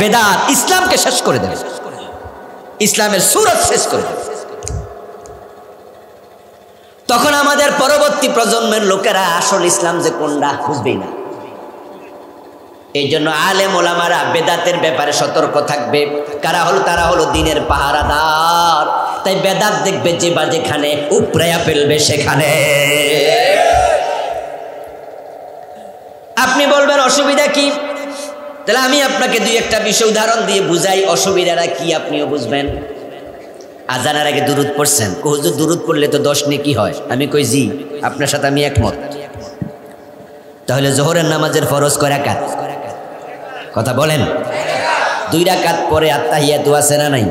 বেদাত ইসলামকে শেষ করে দেবে, ইসলামের সুরত শেষ করে দেবে। তখন আমাদের পরবর্তী প্রজন্মের লোকেরা আসল ইসলাম যে কোনটা বুঝবেই না। এই জন্য আলেম ওলামারা বেদাতের ব্যাপারে সতর্ক থাকবে। কারা হলো? তারা হলো দিনের পাহারাদার। তাই বেদাত দেখবে যে বা যেখানে উপড়াইয়া ফেলবে সেখানে। আপনি বলবেন অসুবিধা কি? তাহলে আমি আপনাকে 2-1টা বিষয় উদাহরণ দিয়ে বুঝাই, অসুবিধাটা কি আপনিও বুঝবেন। আজানের আগে দুরুদ পড়ছেন, হুজুর দুরুদ পড়লে তো 10 নেকি হয়। আমি কই জি, আপনার সাথে আমি একমত। তাহলে জোহরের নামাজের ফরজ কয় রাকাত? কথা বলেন। 2 রাকাত পরে আত্তাহিয়াতু আছে না নাই?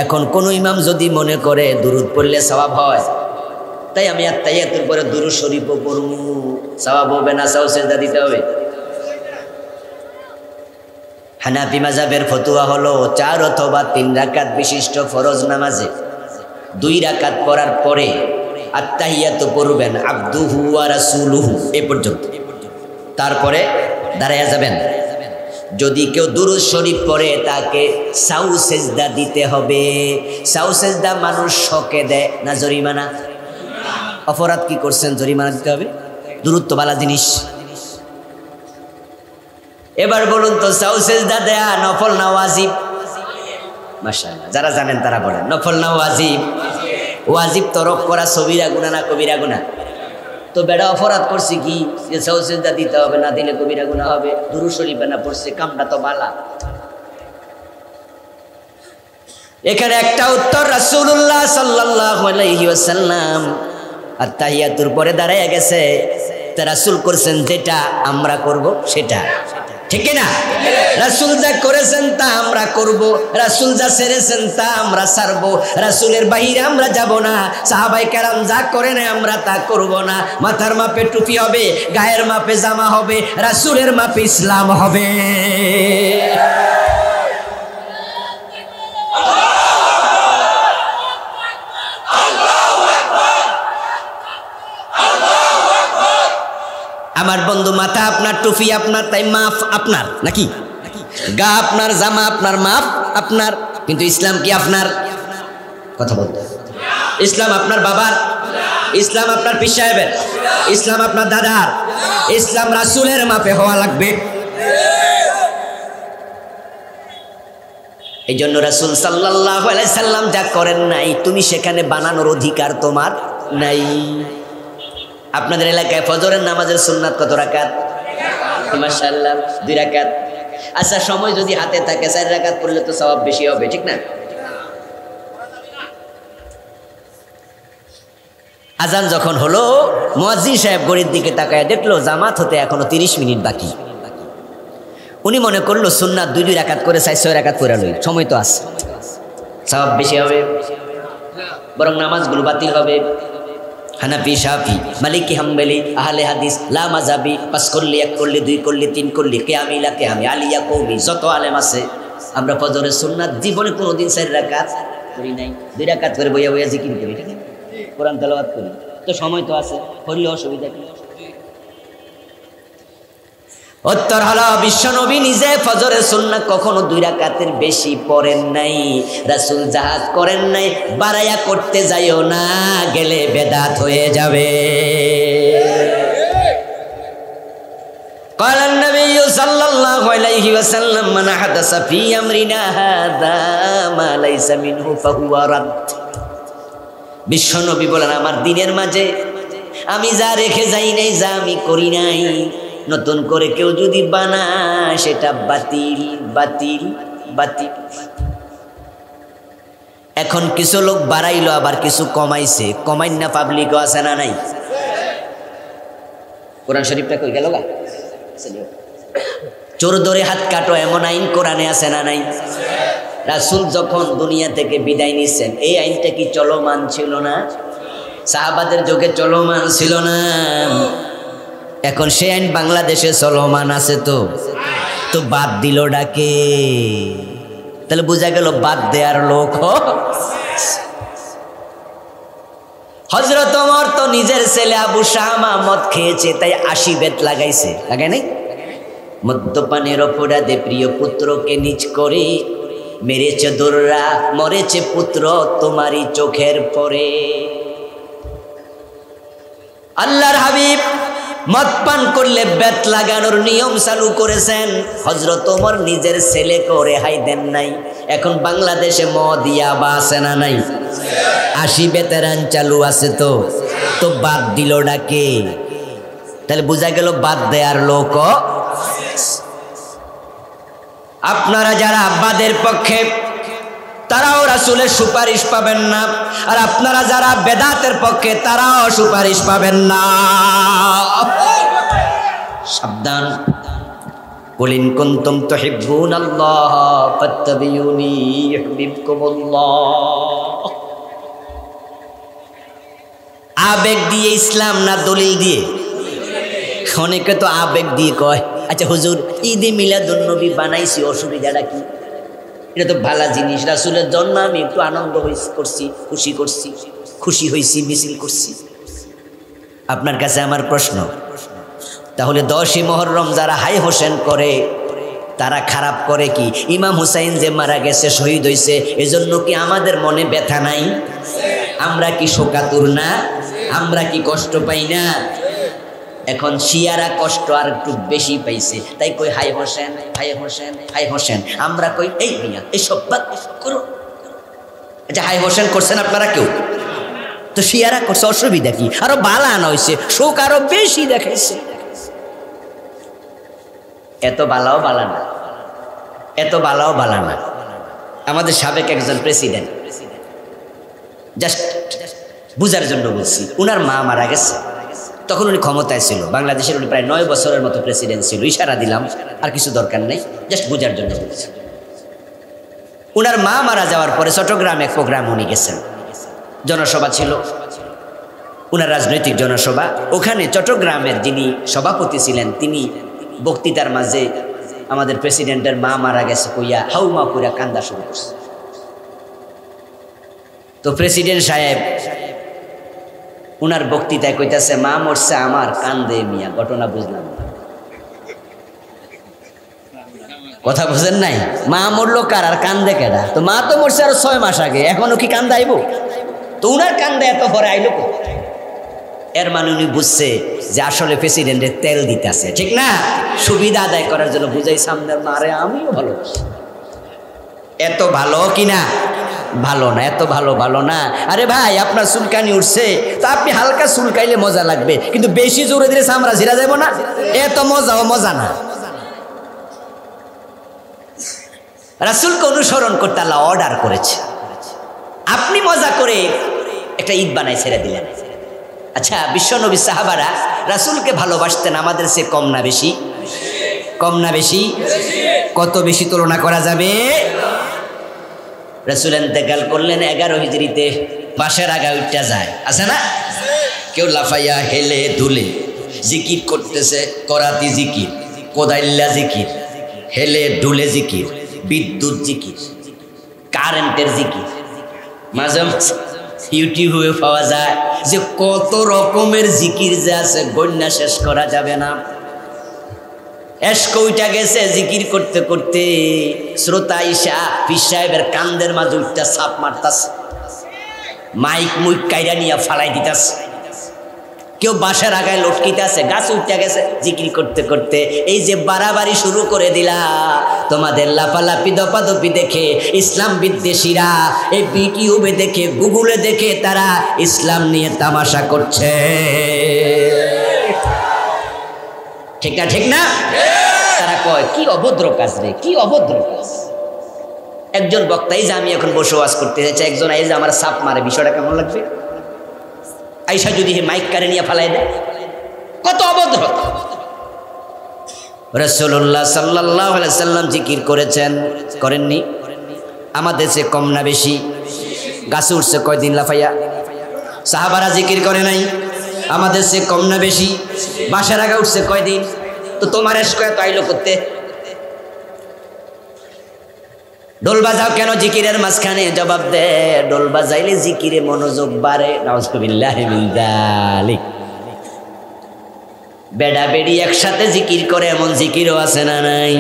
এখন কোন ইমাম যদি মনে করে দুরুদ পড়লে সওয়াব হয়, তাই আমি আত্তাহিয়াতুর পরে দুরুদ শরীফও পড়ব, সওয়াব হবে না? সাও সেজদা দিতে হবে। হানাফি মাযহাবের ফতোয়া হলো 4 অথবা 3 রাকাত বিশিষ্ট ফরজ নামাজে 2 রাকাত পড়ার পরে আত্তাহিয়াতু পড়বেন আবদুহু ওয়া রাসূলুহু এ পর্যন্ত, তারপরে দাঁড়ায়া যাবেন। যদি কেউ দুরুদ শরীফ পড়ে তাকে সাউ সেজদা দিতে হবে। সাউ সেজদা মানুষ শকে দেয় না জরিমানা? অপরাধ কি করছেন, জরিমানা দিতে হবে। দুরুদ তো ভালো জিনিস। এবার বলুন তো, সাউ সেজদা দেয়া নফল না ওয়াজিব? মাশাআল্লাহ, যারা জানেন তারা বলেন নফল না ওয়াজিব? ওয়াজিব তরক করা সবিরা গুনাহ না কবিরা গুনাহ? তো বেড়া অপরাধ করছে কি যে সাউ সেজদা দিতে হবে, না দিলে কবিরা গুনাহ হবে? দুরূদ শরীফ না পড়ছে, কামটা তো বালা। এখানে একটা উত্তর, রাসূলুল্লাহ সাল্লাল্লাহু আলাইহি ওয়াসাল্লাম আত্তাহিয়াতুর পরে দাঁড়ায় গেছে, তা রাসূল করছেন যেটা আমরা করব সেটা, ঠিক না? রাসূল যা করেছেন তা আমরা করব, রাসূল যা ছেড়েছেন তা আমরা ছাড়বো, রাসূলের বাহিরে আমরা যাব না। সাহাবায়ে কেরাম যা করেন আমরা তা করব না। মাথার মাপে টুপি হবে, গায়ের মাপে জামা হবে, রাসূলের মাপে ইসলাম হবে। আমার বন্ধু, মাথা আপনার, টুপি আপনার, তাই মাফ আপনার নাকি? গা আপনার, জামা আপনার, মাফ আপনার, কিন্তু ইসলাম কি আপনার? কথা বলতে। ইসলাম আপনার বাবার, ইসলাম আপনার পীর সাহেবের, ইসলাম আপনার দাদার, ইসলাম রাসূলের মাপে হওয়া লাগবে। এই জন্য রাসূল সাল্লাল্লাহু আলাইহি সাল্লাম যা করেন নাই, তুমি সেখানে বানানোর অধিকার তোমার নাই। আপনাদের এলাকায় ফজরের নামাজের সুন্নাত কত রাকাত? মাশাআল্লাহ 2 রাকাত। আচ্ছা সময় যদি হাতে থাকে 4 রাকাত পড়লে তো সওয়াব বেশি হবে, ঠিক না? আজান যখন হলো মুয়াজ্জিন সাহেব ঘড়ির দিকে তাকায় দেখলো জামাত হতে এখনো 30 মিনিট বাকি। উনি মনে করলো সুন্নাত 2 রাকাত করে 6 রাকাত পড়া লই, সময় তো আছে, সওয়াব বেশি হবে, বরং নামাজগুলো বাতিল হবে। হানাফি, শাফি, মালিকি, হাম্বলি, আহলে হাদিস, লা মাযহাবি, 5 করলি, 1 করলি, 2 করলি, 3 করলি, কিয়ামিলা কিয়ামি, আলিয়া কওমি, যত আলেম আছে, আমরা ফজরের সুন্নাত জীবনে কোনোদিন 4 রাকাত করি নাই, 2 রাকাত করে বইয়া বইয়া জিকির করি, ঠিক আছে, কোরআন তেলাওয়াত করি, তো সময় তো আছে, করলে অসুবিধা কি? উত্তর হলো বিশ্বনবী নিজে ফজরের সুন্নাত কখনো 2 রাকাতের বেশি পড়েন নাই, রাসূল জাহাজ করেন নাই। বাড়াইয়া করতে যাইও না, গেলে বেদাত হয়ে যাবে। قال النبي صلى الله عليه وسلم من حدث في امرنا هذا ما ليس منه فهو رد। বিশ্বনবী বলেন আমার দিনের মাঝে আমি যা রেখে যাই নাই, যা আমি করি নাই, নতুন করে কেউ যদি বানায় সেটা বাতিল বাতিল বাতিল। এখন কিছু লোক বাড়াইলো, আবার কিছু কমাইছে, কমাইন না পাবলিকও আছে না নাই? কোরআন শরীফটা কই গেল গা? চোর ধরে হাত কাটো এমন আইন কোরআনে আছে না নাই? রাসূল যখন দুনিয়া থেকে বিদায় নিচ্ছেন এই আইনটা কি চলমান ছিল না? সাহাবাদের যুগে চলমান ছিল না? এখন সে আইন বাংলাদেশে চলমান আছে, তো বাদ দিল ডাকে, তাহলে বোঝা গেল বাদ দেওয়ার লোক। হযরত ওমর তো নিজের ছেলে আবু শামা মদ খেয়েছে, তাই 80 বেত লাগাইছে, লাগায় নাই? মদ্যপানের অপরাধে প্রিয় পুত্রকে নিজ করে মেরেছে দুররা, মরেছে পুত্র তোমারই চোখের পরে। আল্লাহর হাবিব মদ পান করলে বেত লাগানোর নিয়ম চালু করেছেন। হযরত ওমর নিজের ছেলেকে রেহাই দেন নাই। এখন বাংলাদেশে মদ ইয়াবা আছে না নাই? 80 বেতের আইন চালু আছে, তো বাদ দিল ডাকে, তাহলে বোঝা গেল বাদ দেয়ার লোক। আপনারা যারা বাদের পক্ষে তারাও রাসূলের সুপারিশ পাবেন না, আর আপনারা যারা বেদাতের পক্ষে তারাও সুপারিশ পাবেন না। সাবধান। কুল ইন কুনতুম তুহিব্বুনাল্লাহ ফাত্তাবিউনি ইউহিব্বুকুমুল্লাহ। আবেগ দিয়ে ইসলাম না দলিল দিয়ে? অনেকে তো আবেগ দিয়ে কয়, আচ্ছা হুজুর ঈদে মিলাদুন্নবী বানাইছি, অসুবিধাটা কি? এটা তো ভালো জিনিস, রাসূলের জন্ম আমি একটু আনন্দ করছি, খুশি হয়েছি, মিছিল করছি। আপনার কাছে আমার প্রশ্ন, তাহলে 10ই মুহররম যারা হাই হোসেন করে তারা খারাপ করে কি? ইমাম হুসাইন যে মারা গেছে, শহীদ হয়েছে, এজন্য কি আমাদের মনে ব্যথা নাই? আমরা কি শোকাতুর না? আমরা কি কষ্ট পাই না? এখন শিয়ারা কষ্ট আর একটু বেশি পাইছে, তাই কই হাই হোসেন, হাই হোসেন, হাই হোসেন। আমরা কই এই মিয়া এসব বাদ করো। আচ্ছা হাই হোসেন করছেন আপনারা কেউ? তো শিয়ারা করছে, অসুবিধা কি? আরো বালান হয়েছে, শোক আরো বেশি দেখাইছে। এত বালাও বালা না, এত বালাও বালা না। আমাদের সাবেক একজন প্রেসিডেন্ট, জাস্ট বুঝার জন্য বলছি, উনার মা মারা গেছে, তখন উনি ক্ষমতায় ছিল বাংলাদেশের, উনি প্রায় 9 বছরের মতো প্রেসিডেন্ট ছিল। ইশারা দিলাম, আর কিছু দরকার নেই, জাস্ট বুঝার জন্য বলছি। উনার মা মারা যাওয়ার পরে চট্টগ্রামে এক প্রোগ্রাম উনি গেছেন, জনসভা ছিল, উনার রাজনৈতিক জনসভা। ওখানে চট্টগ্রামের যিনি সভাপতি ছিলেন তিনি বক্তৃতার মাঝে আমাদের প্রেসিডেন্টের মা মারা গেছে কইয়া হাউমা কইরা কান্দা শুরু করছে। তো প্রেসিডেন্ট সাহেব উনার বক্তৃতায় কইতাছে, মা মরছে আমার, কান্দে মিয়া, ঘটনা বুঝলাম না। কথা বুঝেন নাই? মা মরলো কার আর কান্দে কেডা? তো মা তো মরছে আরো 6 মাস আগে, এখনো কি কান্দা আইব? তো উনার কান্দা এত পরে আইলো। এর মানে উনি বুঝছে যে আসলে প্রেসিডেন্টের তেল দিতেছে, ঠিক না? সুবিধা আদায় করার জন্য বুঝাই সামনের মারে আমিও ভালোবাসি। এত ভালো কিনা? ভালো না, এত ভালো না। আরে ভাই আপনার চুলকানি উঠছে, তো আপনি হালকা চুলকাইলে মজা লাগবে, কিন্তু বেশি জোরে দিলে চামড়া ঝিরা যাব না, এত মজা না। রাসূলকে অনুসরণ করতে আল্লাহ অর্ডার করেছে। আপনি মজা করে একটা ঈদ বানাই ছেড়ে দিলেন। আচ্ছা, বিশ্বনবী সাহাবারা রাসূলকে ভালোবাসতেন আমাদের সে কম না বেশি? কম না বেশি? কত বেশি তুলনা করা যাবে? রাসূল ইন্তেকাল করলেন 11 হিজরিতে। বাসের আগা উঠতে যায়, আছে না? কেউ লাফাইয়া হেলে দুলে জিকির করতেছে, করাতি জিকির, কোদাইল্লা জিকির, হেলে ডুলে জিকির, বিদ্যুৎ জিকির, কারেন্টের জিকির। মাঝে মাঝে ইউটিউবে পাওয়া যায় যে কত রকমের জিকির যে আছে, গণ্যা শেষ করা যাবে না। এসকৌটা গেছে জিকির করতে করতে, শ্রোতা ইসা পীর সাহেবের কান্দের মাঝে উঠটা ছাপ মারতাছে, মাইক মুইক কাইরা নিয়ে ফালাই দিতাছে। কেউ বাসার আগায় লটকিতেছে, গাছ উঠতে গেছে জিকির করতে করতে। এই যে বাড়াবাড়ি শুরু করে দিলা, তোমাদের লাফালাফি দপাদপি দেখে ইসলাম বিদ্বেষীরা এই ইউটিউবে দেখে, গুগলে দেখে তারা ইসলাম নিয়ে তামাশা করছে। ঠিক না? ঠিক না? তারা কয় কি অভদ্র কাজ রে, কি অভদ্র কাজ। একজন বক্তা, এই যে আমি এখন বসবাস করতে চাই, একজন এই যে আমার সাপ মারে, বিষয়টা কেমন লাগবে? আইসা যদি মাইক কারে নিয়ে ফালাই দেয়, কত অভদ্রতা। রাসূলুল্লাহ সাল্লাল্লাহু আলাইহি সাল্লাম জিকির করেছেন, করেননি? আমাদের সে কম না বেশি? গাছে উঠছে কয়দিন লাফাইয়া? সাহাবারা জিকির করে নাই? আমাদের সে কম না বেশি? বাসার আগা উঠছে কয়দিন? তো তোমার এসকয়া তো আইলো করতে। ঢোল বাজাও কেন জিকিরের মাঝখানে? জবাব দে, ঢোল বাজাইলে জিকিরে মনোযোগ বাড়ে। নাউযুবিল্লাহি মিন যালিক। বেড়া বেড়ি একসাথে জিকির করে এমন জিকিরও আছে না নাই?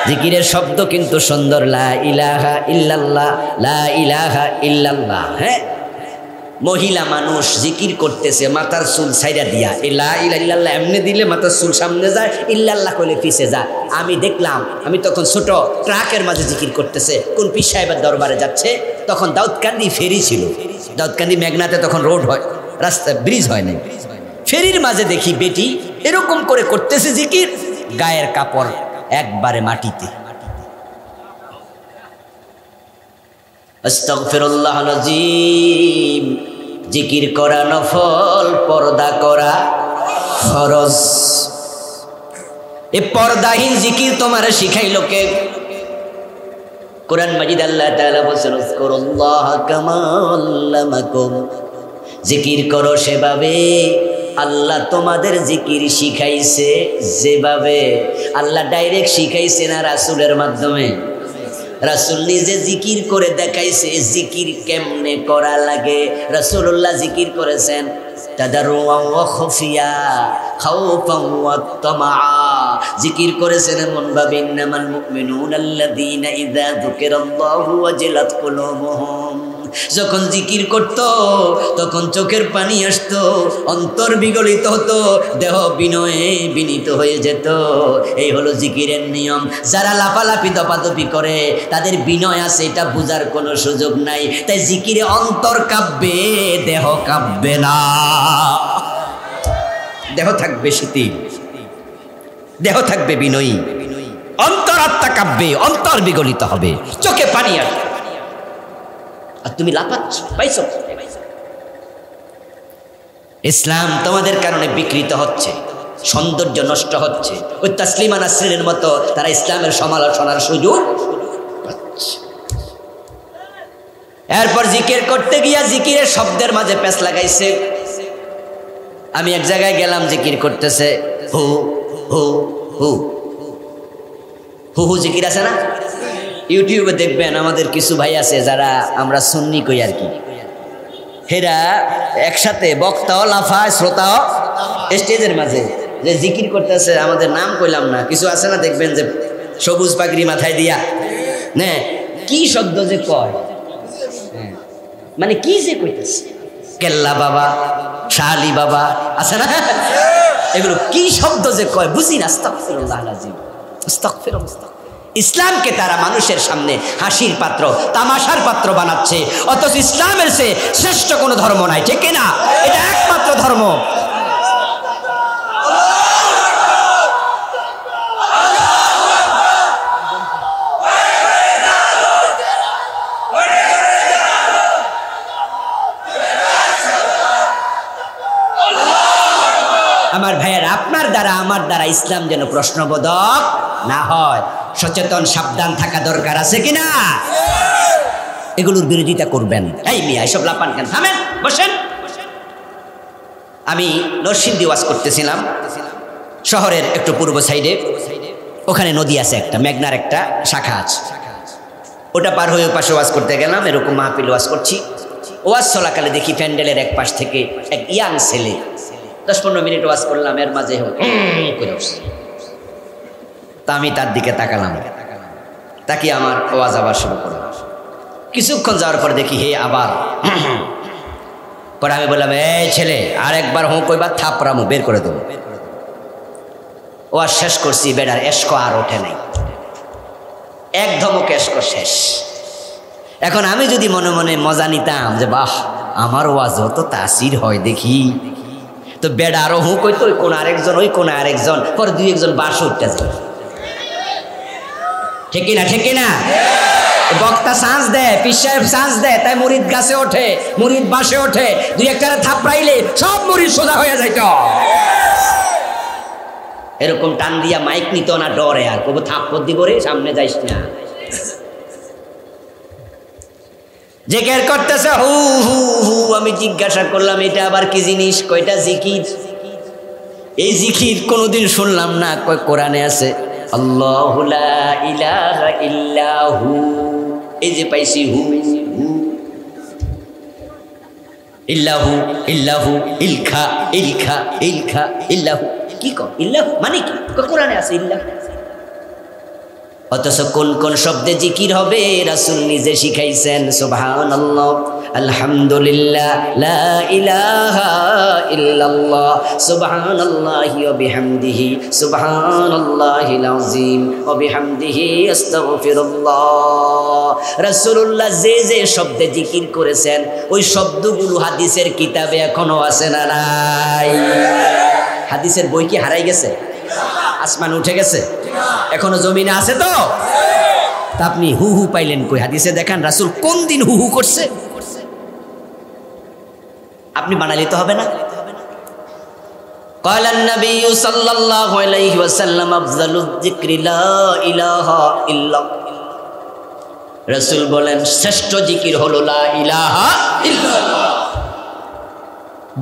জিকিরের শব্দ কিন্তু সুন্দর, লা ইলাহা ইল্লাল্লাহ, লা ইলাহা ইল্লাল্লাহ। হ্যাঁ, মহিলা মানুষ জিকির করতেছে মাথার চুল ছাইরা দিয়া, এই লা ইলাহা ইল্লাল্লাহ এমনি দিলে মাথার চুল সামনে যায়, ইল্লাল্লাহ কইলে পিছে যায়। আমি দেখলাম, আমি তখন ছোট ট্রাকের মাঝে জিকির করতেছে, কোন পীর সাহেবের দরবারে যাচ্ছে। তখন দাউদকান্দি ফেরি ছিল, দাউদকান্দি মেঘনাতে তখন রোড হয়, রাস্তা ব্রিজ হয় নাই। ফেরির মাঝে দেখি বেটি এরকম করে করতেছে জিকির, গায়ের কাপড় একবারে মাটিতে। আস্তাগফিরুল্লাহল আযীম। জিকির করা নফল, পর্দা করা ফরজ। এই পর্দাহীন জিকির তোমার শিখাইলো কে? কোরআন মাজিদ আল্লাহ তাআলা বলেছেন, উযকুরুল্লাহ কামা আল্লামাকুম। জিকির করো সেভাবে আল্লাহ তোমাদের জিকির শিখাইছে, যেভাবে আল্লাহ ডাইরেক্ট শিখাইছে না রাসূলের মাধ্যমে। রাসূল নিজে জিকির করে দেখাইছে জিকির কেমনে করা লাগে। রাসূলুল্লাহ জিকির করেছেন তাদাররুআন ওয়া খুফিয়া, খাউফান ওয়া তামাআ। জিকির করেছেন এমন ভাবে, ইন্নামাল মুমিনুনা আল্লাযীনা ইযা যুকিরাল্লাহু ওয়াজিলাত কুলুবুহুম। যখন জিকির করত তখন চোখের পানি আসতো, অন্তর বিগলিত হতো, দেহ বিনয়ে বিনীত হয়ে যেত। এই হলো জিকিরের নিয়ম। যারা লাফালাফি দপাদপি করে তাদের বিনয় আছে, এটা বোঝার কোনো সুযোগ নাই। তাই জিকিরে অন্তর কাঁপবে, দেহ কাঁপবে না। দেহ থাকবে শিথিল, দেহ থাকবে বিনয়ী, অন্তর আত্মা কাঁপবে, অন্তর বিগলিত হবে, চোখে পানি আসবে। আর তুমি লাফাচ্ছ, পাইছো? ইসলাম তোমাদের কারণে বিকৃত হচ্ছে, সৌন্দর্য নষ্ট হচ্ছে। ওই তাসলিমা নাসরিনের মতো তারা ইসলামের সমালোচনার সুযোগ পাচ্ছে। এরপর জিকির করতে গিয়া জিকিরের শব্দের মাঝে পেঁচ লাগাইছে। আমি এক জায়গায় গেলাম, জিকির করতেছে হু হু হু হু হু জিকির আছে না? ইউটিউবে দেখবেন আমাদের কিছু ভাই আছে যারা আমরা সুন্নি কই আর কি, হেরা একসাথে বক্তাও লাফায়, শ্রোতাও স্টেজের মাঝে যে জিকির করতেছে। আমাদের নাম কইলাম না, কিছু আছে না দেখবেন যে সবুজ পাগড়ি মাথায় দিয়া, না কি শব্দ যে কয়, মানে কি যে কইতেছে, কেল্লা বাবা, শালি বাবা, আছে না? এগুলো কি শব্দ যে কয় বুঝি না। আস্তাগফিরুল্লাহ আলাজিম, আস্তাগফিরুল্লাহ। ইসলামকে তারা মানুষের সামনে হাসির পাত্র, তামাশার পাত্র বানাচ্ছে, অথচ ইসলামের চেয়ে শ্রেষ্ঠ কোনো ধর্ম নাই, ঠিক না? এটা একমাত্র ধর্ম। আমার ভাইয়ের, আপনার দ্বারা আমার দ্বারা ইসলাম যেন প্রশ্নবোধক না হয়, সচেতন সাবধান থাকা দরকার আছে কিনা? এগুলোর বিরোধিতা করবেন। এই মিয়া এসব লাপান কেন, থামেন, বসেন। আমি নরসিংদী ওয়াজ করতেছিলাম, শহরের একটু পূর্ব সাইডে, ওখানে নদী আছে একটা, মেঘনার একটা শাখা আছে, ওটা পার হয়ে পাশে ওয়াজ করতে গেলাম। এরকম মাহফিল ওয়াজ করছি, ওয়াজ চলাকালে দেখি প্যান্ডেলের এক পাশ থেকে এক ইয়াং ছেলে 10-15 মিনিট ওয়াজ করলাম, এর মাঝে করে উঠছে। তা আমি তার দিকে তাকালাম, তাকিয়ে আমার ওয়াজ আবার শুরু করলাম। কিছুক্ষণ যাওয়ার পর দেখি হে আবার। পরে আমি বললাম, এই ছেলে আর একবার হোঁ কইবার থাপড়ামো, বের করে দেবো। ওয়াজ শেষ করছি, বেড়ার এসকো আর ওঠে নাই, এক ধমক এসকো শেষ। এখন আমি যদি মনে মনে মজা নিতাম যে বাহ আমার ওয়াজও তো তাসির হয় দেখি, তো বেড়া আরো হুঁ কইতো, ওই কোন আরেকজন, ওই কোন আরেকজন, পরে 2-1 বাসও উঠতে যায়। ঠিক কিনা, ঠিক কিনা? বক্তা চান্স দেয়, পীর সাহেব চান্স দেয়, তাই মুরিদ গাছে ওঠে, মুরিদ বাসে ওঠে, 2-1 থাপড়াইলে সব মুরিদ সোজা হয়ে যাইত। এরকম টান দিয়া মাইক নিত না, ডরে আর কবু থাপ্পড় দিব রে, সামনে যাইস না। জিকির করতেছে হু হু হু। আমি জিজ্ঞাসা করলাম এটা আবার কি জিনিস? কয়টা জিকির? এই জিকির কোনোদিন শুনলাম না। কয় কোরআনে আছে আল্লাহু লা ইলাহা ইল্লাহু, এই যে পাইছি হু হু, ইল্লাহু ইল্লাহু ইলখা ইলখা ইলখা ইল্লাহু। কি কও ইল্লাহু মানে কি? কোরআনে আছে ইল্লাহু। অথচ কোন কোন শব্দে জিকির হবে রাসূল নিজে শিখাইছেন। সুবহানাল্লাহ, আলহামদুলিল্লাহ, লা ইলাহা ইল্লাল্লাহ, সুবহানাল্লাহি ওয়া বিহামদিহি, সুবহানাল্লাহিল আযীম ওয়া বিহামদিহি আস্তাগফিরুল্লাহ। রাসূলুল্লাহ যে যে শব্দে জিকির করেছেন ওই শব্দগুলো হাদিসের কিতাবে এখনো আছে না নাই? হাদিসের বই কি হারাই গেছে? আসমান উঠে গেছে? এখনো জমিনে আছে তো? তা আপনি হু হু পাইলেন কই? হাদিসে দেখান রাসূল কোন দিন হু হু করছে? আপনি বানাইলে তো হবে না। ক্বালা নবী সাল্লাল্লাহু আলাইহি ওয়াসাল্লাম আফযালুয যিকরি লা ইলাহা ইল্লাল্লাহ। রাসূল বলেন শ্রেষ্ঠ জিকির হলো লা ইলাহা ইল্লাল্লাহ।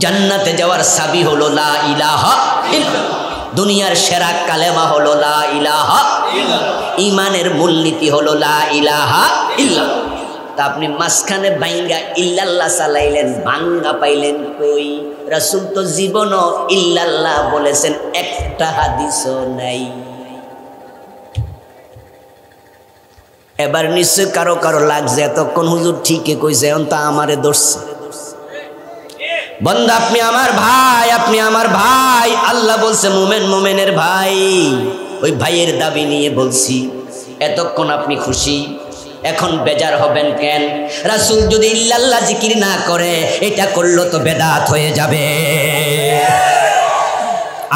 জান্নাতে যাওয়ার চাবি হলো লা ইলাহা ইল্লাল্লাহ। দুনিয়ার সেরা কালেমা হলো লা ইলাহা ইল্লাল্লাহ। ঈমানের মূলনীতি হলো লা ইলাহা ইল্লাল্লাহ। তা আপনি মাঝখানে বাইঙ্গা ইল্লাল্লাহ চালাইলেন, ভাঙ্গা পাইলেন কই? রাসূল তো জীবনও ইল্লাল্লাহ বলেছেন, একটা হাদিসও নাই। এবার নিশ্চয় কারো কারো লাগছে এতক্ষণ হুজুর ঠিকই কইছে, এখন তা আমারে ধরছে। বন্ধু আপনি আমার ভাই, আপনি আমার ভাই। আল্লাহ বলছে মুমিন মুমিনের ভাই। ওই ভাইয়ের দাবি নিয়ে বলছি। এতক্ষণ আপনি খুশি, এখন বেজার হবেন কেন? রাসূল যদি ইল্লাল্লাহ জিকির না করে এটা করলো তো বেদাত হয়ে যাবে।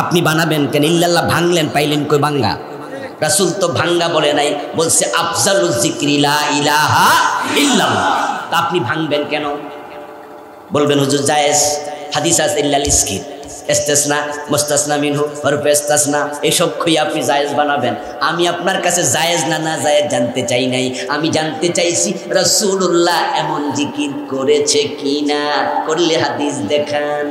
আপনি বানাবেন কেন? ইল্লাল্লাহ ভাঙলেন, পাইলেন কই ভাঙ্গা? রাসূল তো ভাঙ্গা বলে নাই, বলছে আফজালুজ যিকরি লা ইলাহা ইল্লাল্লাহ। তা আপনি ভাঙবেন কেন? বলবেন হুজুর জায়েজ, হাদিস আছে ইল্লাল ইসকির, ইস্তিসনা, মুস্তাসনা মিনহু, হরফে ইস্তিসনা, এসব খুঁই আপনি জায়েজ বানাবেন। আমি আপনার কাছে জায়েজ না না জায়েজ জানতে চাই নাই, আমি জানতে চাইছি রাসূলুল্লাহ এমন জিকির করেছে কিনা। করলে হাদিস দেখান।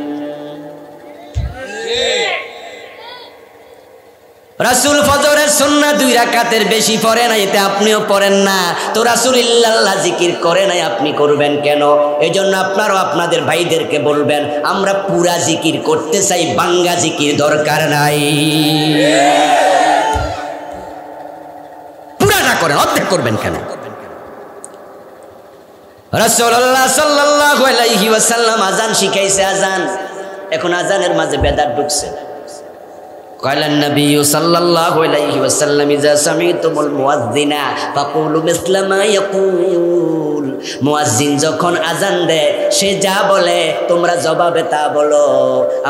রাসূল ফজরের সুন্নাহ 2 রাকাতের বেশি পড়ে না, এতে আপনিও পড়েন না। তো রাসূল ইল্লাল্লাহ জিকির করে নাই, আপনি করবেন কেন? এজন্য আপনারও আপনাদের ভাইদেরকে বলবেন আমরা পুরা জিকির করতে চাই, বাঙ্গা জিকির দরকার নাই। পুরাটা করেন, অর্ধেক করবেন কেন? রাসূলুল্লাহ সাল্লাল্লাহু আলাইহি ওয়াসাল্লাম আযান শিখাইছে, আযান। এখন আযানের মাঝে বেদাত ঢুকছে। قال النبي صلى الله عليه وسلم إذا سمعتم المؤذن فقولوا مثل ما يقول। মুয়াজ্জিন যখন আযান দেয় সে যা বলে তোমরা জবাবে তা বলো।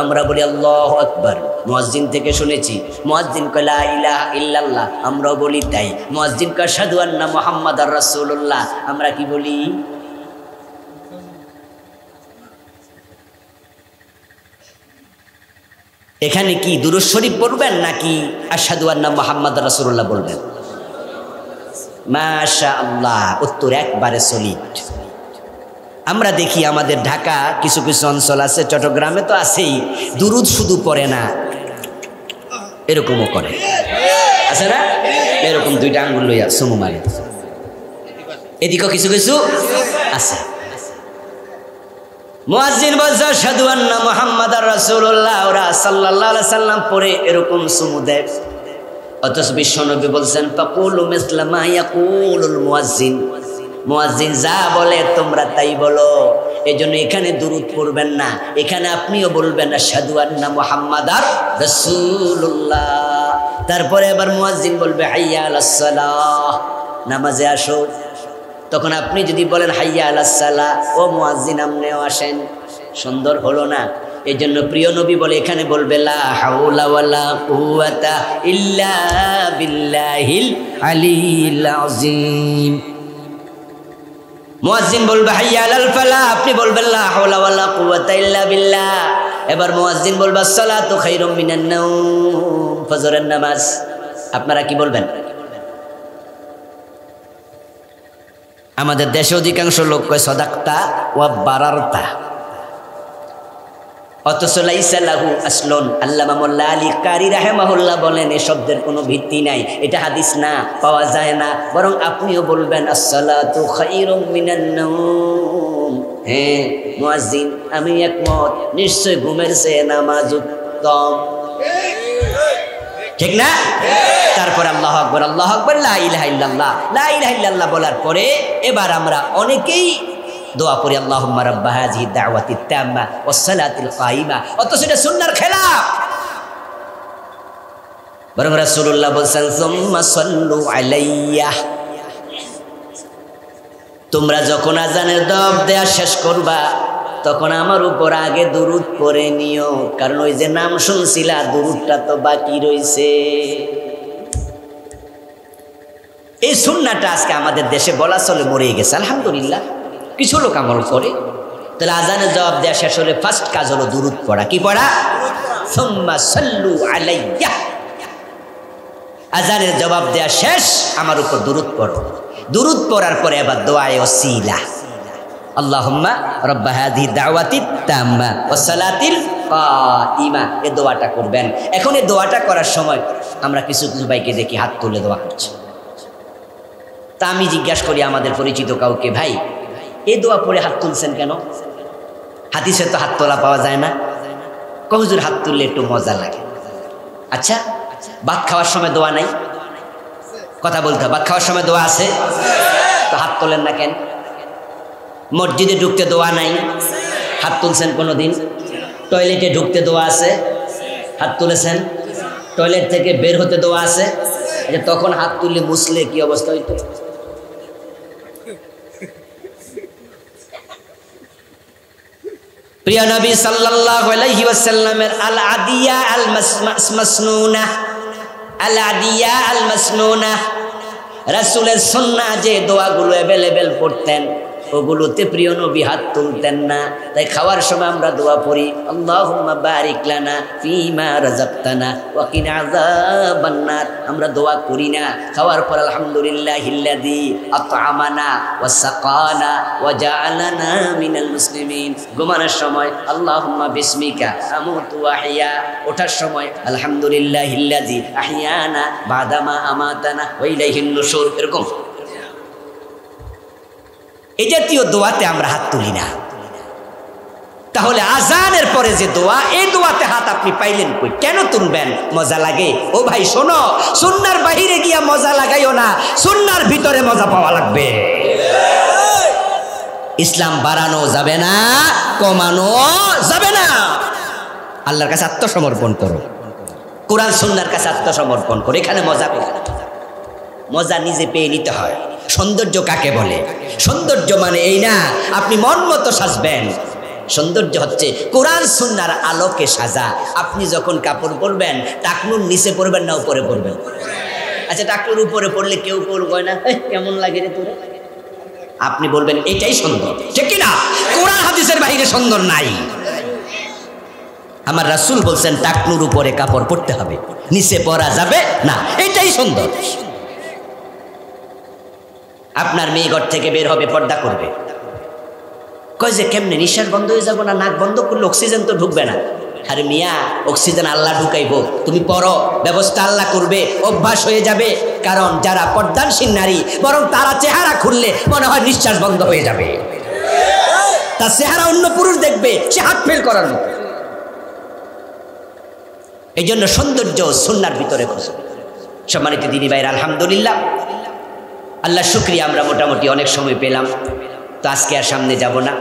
আমরা বলি আল্লাহু আকবার, মুয়াজ্জিন থেকে শুনেছি। মুয়াজ্জিন কয় লা ইলাহা ইল্লাল্লাহ, আমরাও বলি তাই। মুয়াজ্জিন কয় আশহাদু আন্না মুহাম্মাদার রাসূলুল্লাহ, আমরা কি বলি? এখানে কি দুরূদ শরীফ পড়বেন নাকি আশহাদু আন্না মুহাম্মাদুর রাসূলুল্লাহ বলবেন? মাশাআল্লাহ, উত্তর একবারে সলিড। আমরা দেখি আমাদের ঢাকা কিছু কিছু অঞ্চল আছে, চট্টগ্রামে তো আছেই, দুরূদ শুধু পড়ে না, এরকমও করে, আছে না? এরকম দুইটা আঙ্গুল লইয়া সুমু মারে, এদিকেও কিছু কিছু আছে। মুয়াজ্জিন বলছে আশহাদু আন্না মুহাম্মাদুর রাসূলুল্লাহ, ওরা সাল্লাল্লাহু আলাইহি সাল্লাম পড়ে এরকম সুমু দেয়। অথচ বিশ্বনবী বলছেন ফাকুলু মিসলা মা ইয়াকুলুল মুয়াজ্জিন, মুয়াজ্জিন যা বলে তোমরা তাই বলো। এজন্য এখানে দুরূদ পড়বেন না, এখানে আপনিও বলবেন আশহাদু আন্না মুহাম্মাদুর রাসূলুল্লাহ। তারপরে আবার মুয়াজ্জিন বলবে হাইয়া আলাস সালাহ, নামাজে আসো। তখন আপনি যদি বলেন হাইয়া আলাস সালাহ, ও মুয়াজ্জিন আপনিও আসেন, সুন্দর হলো না? এই জন্য প্রিয় নবী বলে এখানে বলবে লা হাওলা ওয়ালা কুওয়াতা ইল্লা বিল্লাহিল আলিয়্যিল আযীম। মুয়াজ্জিন বলবে হাইয়া আলাল ফালাহ, আপনি বলবেন লা হাওলা ওয়ালা কুওয়াতা ইল্লা বিল্লাহ। এবার মুয়াজ্জিন বলবে আসসালাতু খায়রুম মিনান নাওম, ফজরের নামাজ। আপনারা কি বলবেন? আমাদের দেশে অধিকাংশ লোক কয় সাদাক্তা ওয়া বারারতা, অথচ লাইসা লাহু আসলুন। আল্লামা মোল্লা আলী কারি রাহিমাহুল্লাহ বলেন এই শব্দের কোনো ভিত্তি নাই, এটা হাদিস না, পাওয়া যায় না। বরং আপনিও বলবেন আসসালাতু খায়রুম মিনান নাওম। হ্যাঁ মুয়াজ্জিন, আমি একমত, নিশ্চয় ঘুমের চেয়ে নামাজ উত্তম, ঠিক না? তারপর আল্লাহু আকবার, আল্লাহু আকবার, লা ইলাহা ইল্লাল্লাহ, লা ইলাহা ইল্লাল্লাহ বলার পরে এবার আমরা অনেকেই দোয়া করি আল্লাহুম্মা রাব্বা হাযিহি দাওয়াতি তাম্মা ওয়াস সালাতিল কায়িমা। অথচ এটা সুন্নাহর খেলাফ। বরং রাসূলুল্লাহ বলেছেন সুম্মা সাল্লু আলাইয়া, তোমরা যখন আজানের দব দেয়া শেষ করবা তখন আমার উপর আগে দুরূদ পড়ে নিও, কারণ ওই যে নাম শুনছিলা দুরূদটা তো বাকি রইছে। এই সুন্নাহটা আজকে আমাদের দেশে বলা চলে মরে গেছে, আলহামদুলিল্লাহ কিছু লোক আমল করে। তাহলে আজানের জবাব দেওয়া শেষ হলে ফার্স্ট কাজ হলো দুরূদ পড়া। কি পড়া? সুম্মা সাল্লু আলাইয়া। আজানের জবাব দেওয়া শেষ, আমার উপর দুরূদ পড়ো। দুরূদ পড়ার পরে আবার দোয়ায়ে ওসিলা, আল্লাহুম্মা রাব্বা হাযিহি দাওয়াতিত তাম্মা ওয়াস সালাতিল কায়িমা, এই দোয়াটা করবেন। এখন এই দোয়াটা করার সময় আমরা কিছু কিছু ভাইকে দেখি হাত তুলে দোয়া করছে। তা আমি জিজ্ঞাসা করি আমাদের পরিচিত কাউকে, ভাই এই দোয়া পড়ে হাত তুলছেন কেন? হাদিসে তো হাত তোলা পাওয়া যায় না। হুজুর হাত তুললে একটু মজা লাগে। আচ্ছা, ভাত খাওয়ার সময় দোয়া নাই? কথা বলতে হবে, ভাত খাওয়ার সময় দোয়া আছে, তো হাত তোলেন না কেন? মসজিদে ঢুকতে দোয়া নাই, হাত তুলছেন কোনোদিন? টয়লেটে ঢুকতে দোয়া আছে, হাত তুলেছেন? টয়লেট থেকে বের হতে দোয়া আছে, তখন হাত তুললে মুসলে কি অবস্থা হইতো? প্রিয় নবী সাল্লাল্লাহু আলাইহি ওয়াসাল্লামের আল আদিয়া আল মাসনুনা, আল আদিয়া আল মাসনুনা, রাসূলের সুন্নাহ যে দোয়াগুলো अवेलेबल পড়তেন ওগুলোতে প্রিয় নবী হাত তুলতেন না। তাই খাওয়ার সময় আমরা দোয়া পড়ি আল্লাহুম্মা বারিক লানা ফিমা রাযাকতানা ওয়া কিনা আযাবান নার। আমরা দোয়া করি না। খাওয়ার পর আলহামদুলিল্লাহিল্লাযী আত'আমানা ওয়া সাকানা ওয়া জাআলানা মিনাল মুসলিমিন। ঘুমানোর সময় আল্লাহুম্মা বিসমিকা আমুতু ওয়া আহইয়া। ওঠার সময় আলহামদুলিল্লাহিল্লাযী আহইয়ানা বাদামা আমাতানা ওয়া ইলাইহিন নুশুর। এরকম এই জাতীয় দোয়াতে আমরা হাত তুলি না। তাহলে আজানের পরে যে দোয়া, এই দোয়াতে হাত আপনি পাইলেন কই? কেন তুলবেন? মজা লাগে? ও ভাই শোনো, সুন্নাহর বাহিরে গিয়া মজা লাগাইও না, সুন্নাহর ভিতরে মজা পাওয়া লাগবে। ইসলাম বাড়ানো যাবে না, কমানো যাবে না। আল্লাহর কাছে আত্মসমর্পণ করো, কোরআন সুন্নাহর কাছে আত্মসমর্পণ করো। এখানে মজা পেয়ে, মজা নিজে পেয়ে নিতে হয়। সৌন্দর্য কাকে বলে? সৌন্দর্য মানে এই না আপনি মন মতো সাজবেন। সৌন্দর্য হচ্ছে কোরআন সুন্নাহর আলোকে সাজা। আপনি যখন কাপড় পরবেন টাকনুর নিচে পরবেন না উপরে পরবেন? আচ্ছা, টাকনুর উপরে পড়লে কেউ কয় না কেমন লাগে রে তোরে? আপনি বলবেন এটাই সুন্দর, ঠিক কিনা? কোরআন হাদিসের বাইরে সুন্দর নাই। আমার রাসূল বলছেন টাকনুর উপরে কাপড় পরতে হবে, নিচে পরা যাবে না। এটাই সুন্দর। আপনার মেয়ে ঘর থেকে বের হবে, পর্দা করবে, কয় যে কেমনে, নিঃশ্বাস বন্ধ হয়ে যাবো না? নাক বন্ধ করলে অক্সিজেন তো ঢুকবে না। আরে মিয়া, অক্সিজেন আল্লাহ ঢুকাইব, তুমি পড়ো, ব্যবস্থা আল্লাহ করবে, অভ্যাস হয়ে যাবে। কারণ যারা পর্দানশীল নারী, বরং তারা চেহারা খুললে মনে হয় নিঃশ্বাস বন্ধ হয়ে যাবে, তার চেহারা অন্য পুরুষ দেখবে, সে হাত ফেল করার মতো। এই জন্য সৌন্দর্য সুন্নার ভিতরে খোঁজো। সম্মানিত দিনী ভাইরা, আলহামদুলিল্লাহ, আল্লাহ শুকরিয়া, আমরা মোটামুটি অনেক সময় পেলাম। তো আজকে আর সামনে যাব না।